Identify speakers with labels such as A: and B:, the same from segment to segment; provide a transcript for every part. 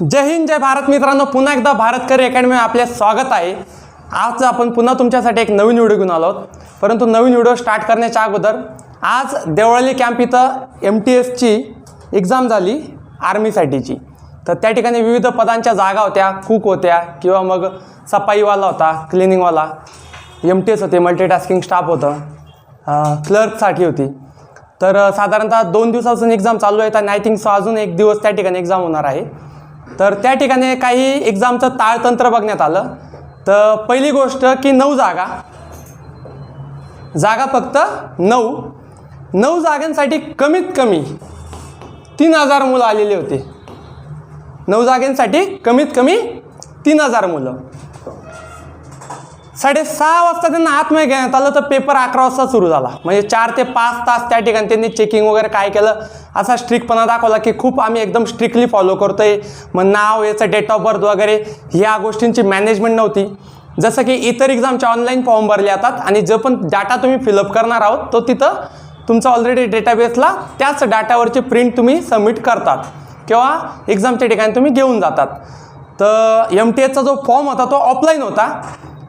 A: जय हिंद जय भारत मित्रांनो, पुन्हा एकदा भारत करिअर अकॅडमी आपले स्वागत आहे। आज आपण पुन्हा तुमच्यासाठी एक नवीन व्हिडिओ घेऊन आलो आहोत। परंतु नवीन व्हिडिओ स्टार्ट करण्याच्या अगोदर आज देवळाली कॅम्प इथं MTS ची एग्जाम झाली आर्मीसाठीची। तर त्या ठिकाणी विविध पदांच्या जागा होत्या, कुक होत्या किंवा मग सफाईवाला होता, क्लिनिंगवाला, MTS होते, मल्टीटास्किंग स्टाफ होतं, क्लर्कसाठी होती। तर साधारणतः 2 दिवसापासून एग्जाम चालू आहे आणि आय थिंक सो अजून एक दिवस त्या ठिकाणी एग्जाम होणार आहे। तर त्या ठिकाणी काही एग्जामचं ताळतंत्र बघण्यात आलं। तर पहिली गोष्ट की 9 जागा फक्त 9 जागांसाठी कमीत कमी 3000 मुलं आलेले होते। 9 जागांसाठी कमीत कमी 3000 मुलं। 6:30 वाजता त्यांना आतमध्ये घेण्यात आलं, तर पेपर 11 वाजता सुरू झाला। म्हणजे 4 ते 5 तास त्या ठिकाणी त्यांनी चेकिंग वगैरे काय केलं, असा स्ट्रिक्टपणा दाखवला की खूप आम्ही एकदम स्ट्रिक्टली फॉलो करतोय। मग नाव, याचं डेट ऑफ बर्थ वगैरे ह्या गोष्टींची मॅनेजमेंट नव्हती। जसं की इतर एक्झामचे ऑनलाईन फॉर्म भरले जातात आणि जो पण डाटा तुम्ही फिलअप करणार आहोत तो तिथं तुमचा ऑलरेडी डेटाबेसला त्याच डाटावरची प्रिंट तुम्ही सबमिट करतात किंवा एक्झामच्या ठिकाणी तुम्ही घेऊन जातात। तर MTSचा जो फॉर्म होता तो ऑफलाईन होता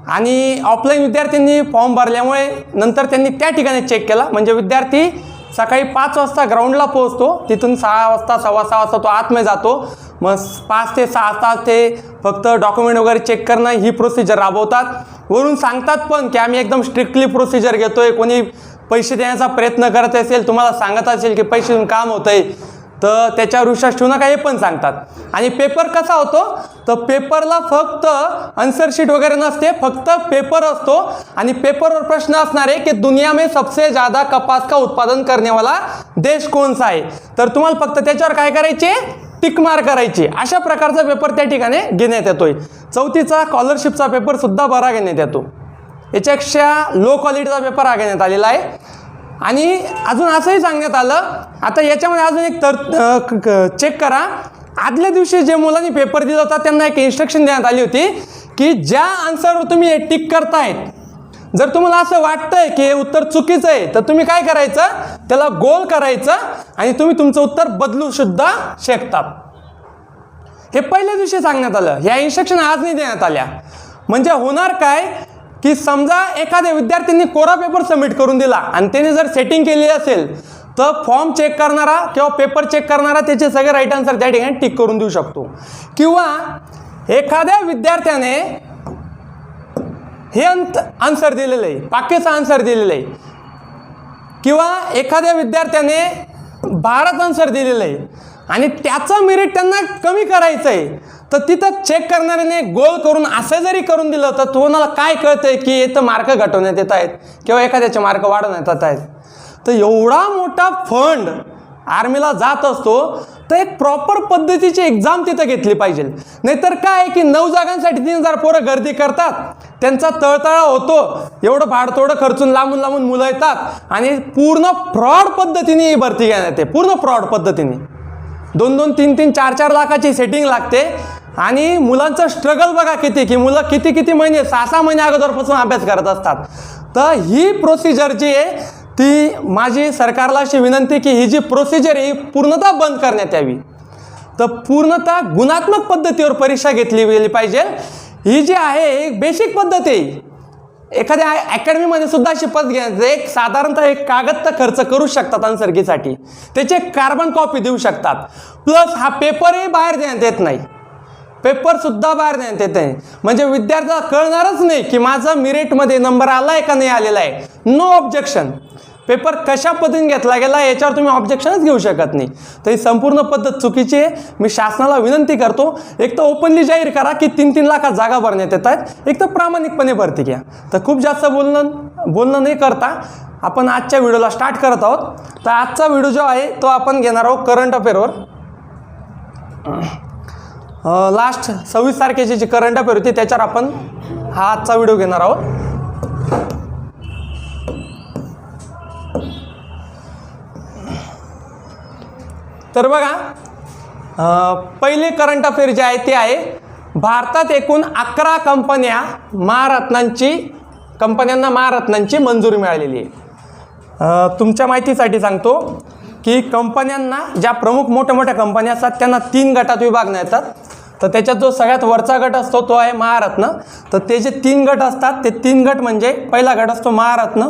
A: आणि ऑफलाईन विद्यार्थ्यांनी फॉर्म भरल्यामुळे नंतर त्यांनी त्या ठिकाणी चेक केला। म्हणजे विद्यार्थी सकाळी 5 वाजता ग्राउंडला पोहोचतो, तिथून 6 वाजता 6:15 वाजता तो आतमध्ये जातो। मग 5 ते 6 तास ते फक्त डॉक्युमेंट वगैरे चेक करणं ही प्रोसिजर राबवतात। वरून सांगतात पण की आम्ही एकदम स्ट्रिक्टली प्रोसिजर घेतोय। कोणी पैसे देण्याचा प्रयत्न करत असेल, तुम्हाला सांगत असेल की पैसे देऊन काम होतंय, तर त्याच्यावर विश्वास ठेवू नका हे पण सांगतात। आणि पेपर कसा होतो, तर पेपरला फक्त आन्सर शीट वगैरे नसते, फक्त पेपर असतो आणि पेपरवर प्रश्न असणार आहे की दुनिया में सबसे ज़्यादा कपास का उत्पादन करने वाला देश कौन सा है। तर तुम्हाला फक्त त्याच्यावर काय करायचे, टिक मार्क करायची। अशा प्रकारचा पेपर त्या ठिकाणी घेण्यात येतोय। 4थीचा स्कॉलरशिपचा पेपर सुद्धा बरा घेण्यात येतो, याच्यापेक्षा लो क्वालिटीचा पेपर हा घेण्यात आलेला आहे। आणि अजून असंही सांगण्यात आलं, आता याच्यामध्ये अजून एक तर चेक करा, आदल्या दिवशी जे मुलांनी पेपर दिला होता त्यांना एक इन्स्ट्रक्शन देण्यात आली होती की ज्या आन्सरवर तुम्ही टिक करतायत, जर तुम्हाला असं वाटतंय की हे उत्तर चुकीचं आहे तर तुम्ही काय करायचं, त्याला गोल करायचं आणि तुम्ही तुमचं उत्तर बदलू सुद्धा शकतात। हे पहिल्या दिवशी सांगण्यात आलं, ह्या इन्स्ट्रक्शन आज नाही देण्यात आल्या। म्हणजे होणार काय की समजा एखाद्या विद्यार्थ्यांनी कोरा पेपर सबमिट करून दिला आणि त्याने जर सेटिंग केली असेल तर फॉर्म चेक करणारा किंवा पेपर चेक करणारा त्याचे सगळे राईट आन्सर त्या ठिकाणी टिक करून देऊ शकतो। किंवा एखाद्या विद्यार्थ्याने हे आन्सर दिलेलं आहे, पाकिस्तानचं आन्सर दिलेलं आहे, किंवा एखाद्या विद्यार्थ्याने भारत आन्सर दिलेलं आहे आणि त्याचं मेरिट त्यांना कमी करायचं आहे, तर तिथं चेक करणाऱ्याने गोल करून असं जरी करून दिलं तर तुम्हाला काय कळतंय की इथं मार्क घटवण्यात येत आहेत किंवा एखाद्याचे मार्क वाढवण्यात येत आहेत। तर एवढा मोठा फंड आर्मीला जात असतो, तर एक प्रॉपर पद्धतीची एक्झाम तिथं घेतली पाहिजे। नाहीतर काय की 9 जागांसाठी 3000 पोरं गर्दी करतात, त्यांचा तळतळा होतो, एवढं भाडतोडं खर्चून लांबून मुलं येतात आणि पूर्ण फ्रॉड पद्धतीने ही भरती घेण्यात येते। पूर्ण फ्रॉड पद्धतीने 2-2, 3-3, 4-4 लाखाची सेटिंग लागते आणि मुलांचं स्ट्रगल बघा किती, की मुलं किती महिने 6-6 महिने अगोदरपासून अभ्यास करत असतात। तर ही प्रोसिजर जी आहे ती माझी सरकारला अशी विनंती की ही जी प्रोसिजर आहे पूर्णतः बंद करण्यात यावी। तर पूर्णतः गुणात्मक पद्धतीवर परीक्षा घेतली गेली पाहिजे। ही जी आहे एक बेसिक पद्धत आहे। एखाद्या अकॅडमीमध्ये सुद्धा अशी पद्धत घ्यायचं, एक साधारणतः एक कागद तर खर्च करू शकतात आन्सरकीसाठी, त्याचे कार्बन कॉपी देऊ शकतात, प्लस हा पेपरही बाहेर देण्यात येत नाही, पेपर सुद्धा बाहेर देण्यात येत नाही। म्हणजे विद्यार्थ्याला कळणारच नाही की माझा मेरिटमध्ये नंबर आलाय का नाही आलेला आहे। नो ऑब्जेक्शन, पेपर कशा पद्धतीने घेतला गेला याच्यावर तुम्ही ऑब्जेक्शनच घेऊ शकत नाही। तर ही संपूर्ण पद्धत चुकीची आहे। मी शासनाला विनंती करतो, एक तर ओपनली जाहीर करा की 3-3 लाखात जागा भरण्यात येत आहेत, एक तर प्रामाणिकपणे भरती घ्या। तर खूप जास्त बोलणं नाही करता आपण आजच्या व्हिडिओला स्टार्ट करत आहोत। तर आजचा व्हिडिओ जो आहे तो आपण घेणार आहोत करंट अफेअरवर। लास्ट 26 तारखेची जी करंट अफेअर होती त्याच्यावर आपण हा आजचा व्हिडिओ घेणार आहोत। तर बघा, पहिले करंट अफेअर जे आहे ते आहे, भारतात एकूण 11 कंपन्यांना महारत्नांची मंजुरी मिळालेली आहे। तुमच्या माहितीसाठी सांगतो की कंपन्यांना ज्या प्रमुख मोठ्या कंपन्या असतात त्यांना 3 गटात विभागण्यात येतात। तर त्याच्यात जो सगळ्यात वरचा गट असतो तो आहे महारत्न. तर ते जे 3 गट असतात ते 3 गट म्हणजे पहिला गट असतो महारत्न,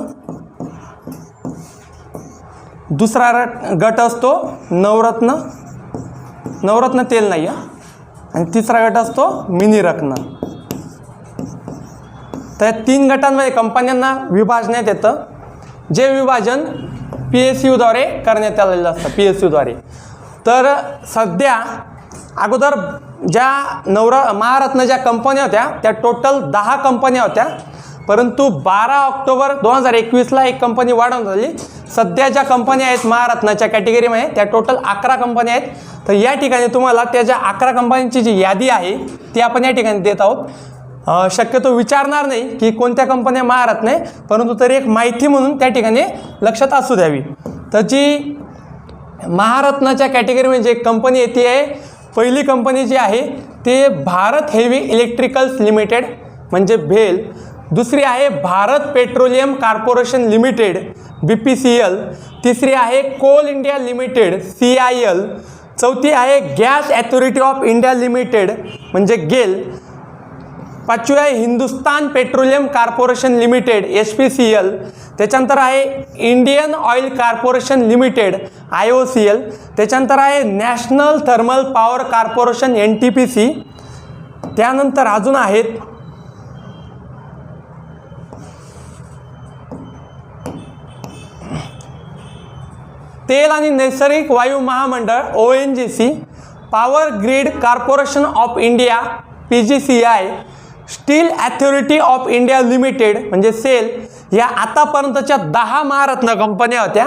A: दुसरा गट असतो नवरत्न, नवरत्न तेल नाही आहे, आणि तिसरा गट असतो मिनीरत्न. तर 3 गटांमध्ये कंपन्यांना विभाजण्यात येतं, जे विभाजन PSUद्वारे करण्यात आलेलं असतं, PSUद्वारे. तर सध्या अगोदर ज्या महारत्न ज्या कंपन्या होत्या त्या टोटल 10 कंपन्या होत्या, परंतु 12 ऑक्टोबर 2021ला एक कंपनी वाढवून झाली. सध्या ज्या कंपन्या आहेत महारत्नाच्या कॅटेगरीमध्ये त्या टोटल 11 कंपन्या आहेत. तर या ठिकाणी तुम्हाला त्या ज्या 11 कंपन्यांची जी यादी आहे ती आपण या ठिकाणी देत आहोत. शक्यतो विचारणार नाही की कोणत्या कंपन्या महारत्न आहे, परंतु तरी एक माहिती म्हणून त्या ठिकाणी लक्षात असू द्यावी. तर जी महारत्नाच्या कॅटेगरीमध्ये जी कंपनी येते आहे, पहिली कंपनी जी आहे ते भारत हेवी इलेक्ट्रिकल्स लिमिटेड म्हणजे भेल. दुसरी आहे Bharat petroleum corporation limited BPCL. तिसरी आहे कोल इंडिया लिमिटेड CIL. चौथी आहे gas authority of India limited म्हणजे गेल. पाचवी आहे Hindustan petroleum corporation limited HPCL. त्याच्यानंतर आहे Indian oil corporation limited IOCL. त्याच्यानंतर आहे national thermal power corporation NTPC. त्यानंतर अजून आहेत तेल आणि नैसर्गिक वायू महामंडळ ONGC, power grid corporation of India PGCI, steel authority of India limited म्हणजे सेल. या आतापर्यंतच्या 10 महारत्न कंपन्या होत्या,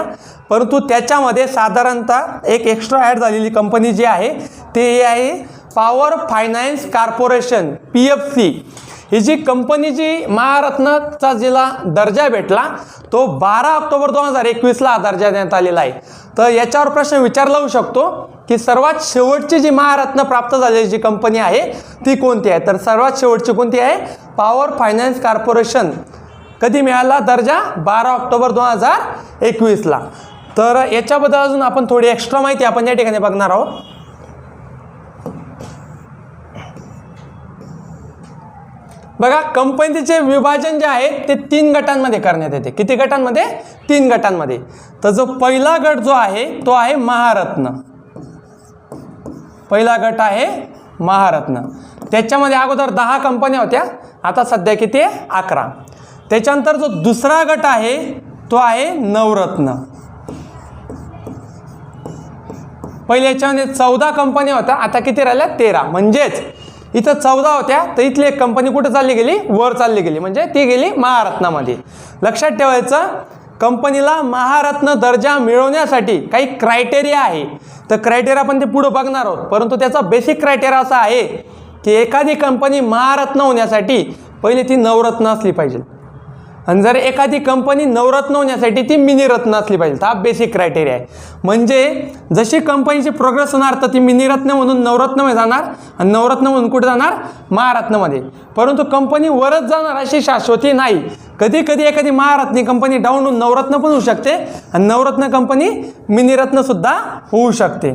A: परंतु त्याच्यामध्ये साधारणतः एक एक्स्ट्रा ॲड झालेली कंपनी जी आहे ते आहे पॉवर फायनान्स कॉर्पोरेशन PFC. ही जी कंपनी जी महारत्नाचा जिला दर्जा भेटला तो 12 ऑक्टोबर 2021ला दर्जा देण्यात आलेला आहे. तर याच्यावर प्रश्न विचारला जाऊ शकतो की सर्वात शेवटची जी महारत्न प्राप्त झालेली जी कंपनी आहे ती कोणती आहे. तर सर्वात शेवटची कोणती आहे, पॉवर फायनान्स कॉर्पोरेशन. कधी मिळाला दर्जा, 12 ऑक्टोबर 2021ला. तर याच्याबद्दल अजून आपण थोडी एक्स्ट्रा माहिती आपण या ठिकाणी बघणार आहोत. बघा, कंपनीचे विभाजन जे आहे ते 3 गटांमध्ये करण्यात येते. किती गटांमध्ये? 3 गटांमध्ये. तर जो पहिला गट जो आहे तो आहे महारत्न. पहिला गट आहे महारत्न. त्याच्यामध्ये अगोदर 10 कंपन्या होत्या, आता सध्या किती आहे? 11. त्याच्यानंतर जो दुसरा गट आहे तो आहे नवरत्न. पहिले याच्यामध्ये 14 कंपन्या होत्या, आता किती राहिल्या? 13. म्हणजेच इथं 14 होत्या तर इथली एक कंपनी कुठे चालली गेली? वर चालली गेली, म्हणजे ती गेली महारत्नामध्ये. लक्षात ठेवायचं, कंपनीला महारत्न दर्जा मिळवण्यासाठी काही क्रायटेरिया आहे. तर क्रायटेरिया आपण ते पुढे बघणार आहोत, परंतु त्याचा बेसिक क्रायटेरिया असा आहे की एखादी कंपनी महारत्न होण्यासाठी पहिले ती नवरत्न असली पाहिजे, आणि जर एखादी कंपनी नवरत्न होण्यासाठी ती मिनीरत्न असली पाहिजे. हा बेसिक क्रायटेरिया आहे. म्हणजे जशी कंपनीची प्रोग्रेस होणार तर ती मिनीरत्न म्हणून नवरत्नमध्ये जाणार, आणि नवरत्न म्हणून कुठे जाणार? महारत्नमध्ये. परंतु कंपनी वरच जाणार अशी शाश्वती नाही. कधी कधी एखादी महारत्नी कंपनी डाऊन होऊन नवरत्न पण होऊ शकते, आणि नवरत्न कंपनी मिनीरत्नसुद्धा होऊ शकते.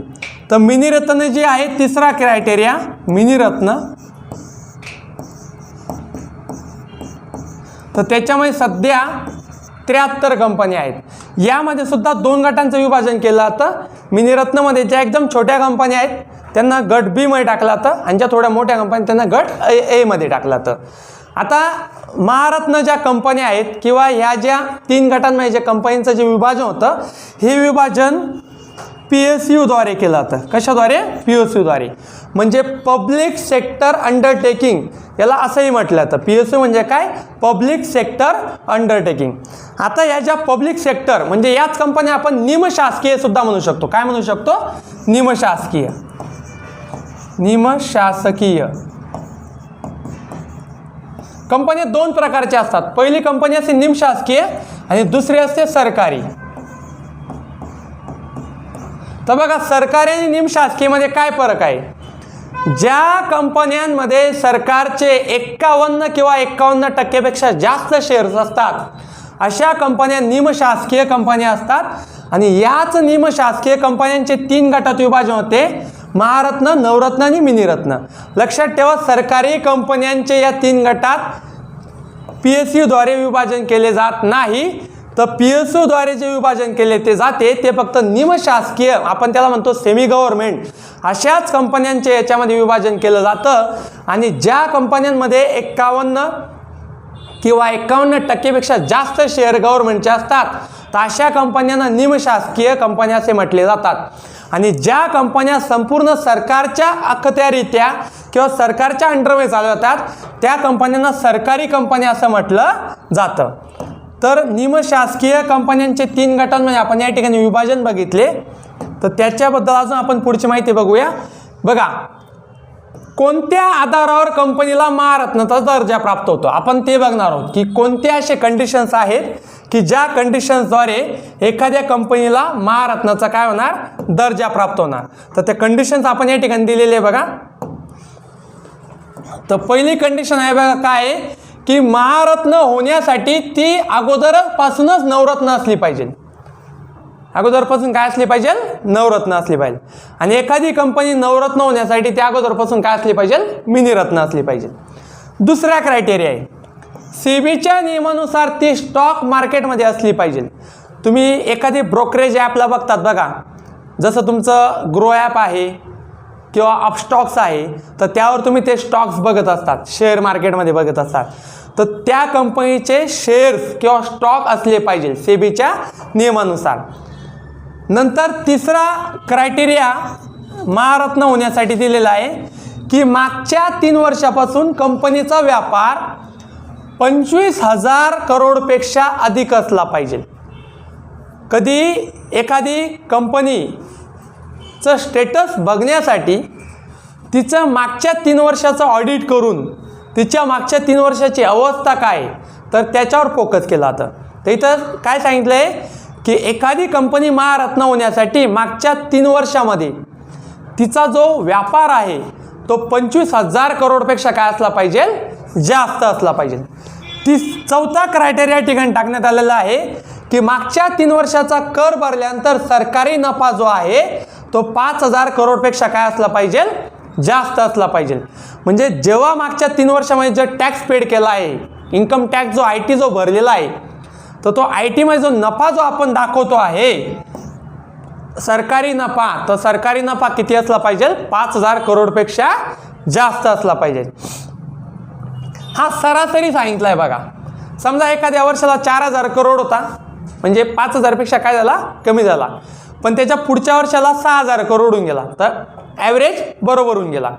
A: तर मिनीरत्न जी आहे तिसरा क्रायटेरिया मिनीरत्न. तर त्याच्यामध्ये सध्या 73 कंपन्या आहेत. यामध्ये सुद्धा 2 गटांचं विभाजन केलं जातं. मिनीरत्नमध्ये ज्या एकदम छोट्या कंपन्या आहेत त्यांना गट B मध्ये टाकलं जातं, आणि ज्या थोड्या मोठ्या कंपन्या त्यांना गट A मध्ये टाकलं जातं. आता महारत्न ज्या कंपन्या आहेत किंवा ह्या ज्या 3 गटांमध्ये ज्या कंपन्यांचं जे विभाजन होतं, हे विभाजन PSUद्वारे केलं जातं. कशाद्वारे? PSUद्वारे. म्हणजे पब्लिक सेक्टर अंडरटेकिंग याला असंही म्हटलं जातं. PSU म्हणजे काय? Public sector undertaking. आता या ज्या पब्लिक सेक्टर म्हणजे याच कंपन्या आपण निमशासकीय सुद्धा म्हणू शकतो. काय म्हणू शकतो? निमशासकीय. निमशासकीय कंपन्या 2 प्रकारच्या असतात. पहिली कंपनी असते निमशासकीय आणि दुसरी असते सरकारी. तर बघा, सरकारी आणि निमशासकीयमध्ये काय फरक आहे? ज्या कंपन्यांमध्ये सरकारचे 51 किंवा 51% जास्त शेअर्स असतात अशा कंपन्या निमशासकीय कंपन्या असतात. आणि याच निमशासकीय कंपन्यांचे 3 गटात विभाजन होते: महारत्न, नवरत्न आणि मिनीरत्न. लक्षात ठेवा, सरकारी कंपन्यांचे या 3 गटात PSUद्वारे विभाजन केले जात नाही. तर PSUद्वारे जे विभाजन केले ते जाते ते फक्त निमशासकीय, आपण त्याला म्हणतो सेमी गव्हर्नमेंट, अशाच कंपन्यांचे याच्यामध्ये विभाजन केलं जातं. आणि ज्या कंपन्यांमध्ये 51 किंवा 51% जास्त शेअर गव्हर्नमेंटचे असतात तर अशा कंपन्यांना निमशासकीय कंपन्या असे म्हटले जातात. आणि ज्या कंपन्या संपूर्ण सरकारच्या अखत्यारीत्या किंवा सरकारच्या अंडरमध्ये चालवतात त्या कंपन्यांना सरकारी कंपन्या असं म्हटलं जातं. तर निमशासकीय कंपन्यांचे 3 गटांमध्ये आपण या ठिकाणी विभाजन बघितले. तर त्याच्याबद्दल अजून आपण पुढची माहिती बघूया. बघा, कोणत्या आधारावर कंपनीला महारत्नाचा दर्जा प्राप्त होतो आपण ते बघणार आहोत की कोणत्या असे कंडिशन्स आहेत की ज्या कंडिशन्सद्वारे एखाद्या कंपनीला महारत्नाचा काय होणार, दर्जा प्राप्त होणार. तर त्या कंडिशन्स आपण या ठिकाणी दिलेले आहे बघा. तर पहिली कंडिशन आहे बघा, काय आहे की महारत्न होण्यासाठी ती अगोदरपासूनच नवरत्न असली पाहिजे. अगोदरपासून काय असली पाहिजे, नवरत्न असली पाहिजे. आणि एखादी कंपनी नवरत्न होण्यासाठी त्या अगोदरपासून काय असली पाहिजे, मिनिरत्न असली पाहिजे. दुसरा क्रायटेरिया आहे, सेबीच्या नियमानुसार ती स्टॉक मार्केटमध्ये असली पाहिजे. तुम्ही एखादी ब्रोकरेज ॲपला बघतात बघा, जसं तुमचं ग्रो ॲप आहे किंवा अपस्टॉक्स आहे, तर त्यावर तुम्ही ते स्टॉक्स बघत असतात, शेअर मार्केटमध्ये बघत असतात. तर त्या कंपनीचे शेअर्स किंवा स्टॉक असले पाहिजे सेबीच्या नियमानुसार. नंतर तिसरा क्रायटेरिया महारत्न होण्यासाठी दिलेला आहे की मागच्या 3 वर्षापासून कंपनीचा व्यापार 25,000 करोडपेक्षा अधिक असला पाहिजे. कधी एखादी कंपनीचं स्टेटस बघण्यासाठी तिचं मागच्या 3 वर्षाचं ऑडिट करून तिच्या मागच्या 3 वर्षाची अवस्था काय तर त्याच्यावर फोकस केला जातं. तर इथं काय सांगितलं आहे की एखादी कंपनी महारत्न होण्यासाठी मागच्या 3 वर्षामध्ये तिचा जो व्यापार आहे तो 25,000 करोडपेक्षा काय असला पाहिजे, जास्त असला पाहिजे. चौथा क्रायटेरिया ठिकाणी टाकण्यात आलेला आहे की मागच्या 3 वर्षाचा कर भरल्यानंतर सरकारी नफा जो आहे तो 5,000 करोडपेक्षा काय असला पाहिजे, जास्त असला पाहिजे. म्हणजे जेव्हा मागच्या 3 वर्षामध्ये जो टॅक्स पेड केला आहे, इन्कम टॅक्स जो IT जो भरलेला आहे, तर तो IT मध्ये जो नफा जो आपण दाखवतो आहे सरकारी नफा, तर सरकारी नफा किती असला पाहिजे, 5,000 करोडपेक्षा जास्त असला पाहिजे. हा सरासरी सांगितला आहे बघा. समजा एखाद्या वर्षाला 4,000 करोड होता, म्हणजे 5,000 पेक्षा काय झाला, कमी झाला. पण त्याच्या पुढच्या वर्षाला 6,000 करोड होऊन गेला, तर ॲव्हरेज बरोबर होऊन गेला.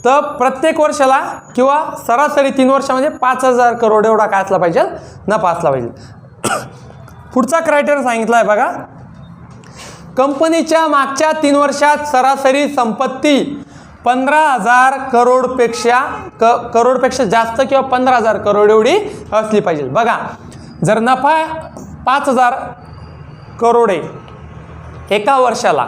A: तर प्रत्येक वर्षाला किंवा सरासरी 3 वर्षामध्ये 5,000 करोड एवढा काय असला पाहिजे, नफा असला पाहिजे. पुढचा क्रायटेरिया सांगितला आहे बघा, कंपनीच्या मागच्या 3 वर्षात सरासरी संपत्ती 15,000 करोडपेक्षा जास्त किंवा 15,000 करोड एवढी असली पाहिजे. बघा, जर नफा 5,000 करोड आहे एका वर्षाला,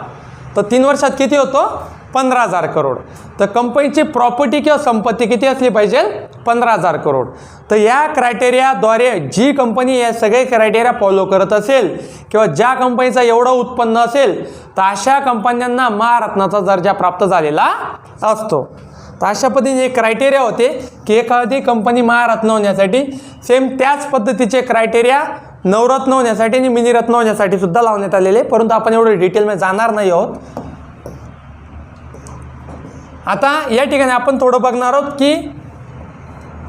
A: तर 3 वर्षात किती होतो, 15,000 करोड. तर कंपनीची प्रॉपर्टी किंवा संपत्ती किती असली पाहिजे, 15,000 करोड. तर या क्रायटेरियाद्वारे जी कंपनी या सगळे क्रायटेरिया फॉलो करत असेल किंवा ज्या कंपनीचा एवढं उत्पन्न असेल तर अशा कंपन्यांना महारत्नाचा दर्जा प्राप्त झालेला असतो. तर अशा पद्धतीने क्रायटेरिया होते की एखादी कंपनी महारत्न होण्यासाठी सेम त्याच पद्धतीचे क्रायटेरिया नवरत्न होण्यासाठी आणि मिनिरत्न होण्यासाठी सुद्धा लावण्यात आलेले, परंतु आपण एवढं डिटेलमध्ये जाणार नाही आहोत. आता या ठिकाणी आपण थोडं बघणार आहोत की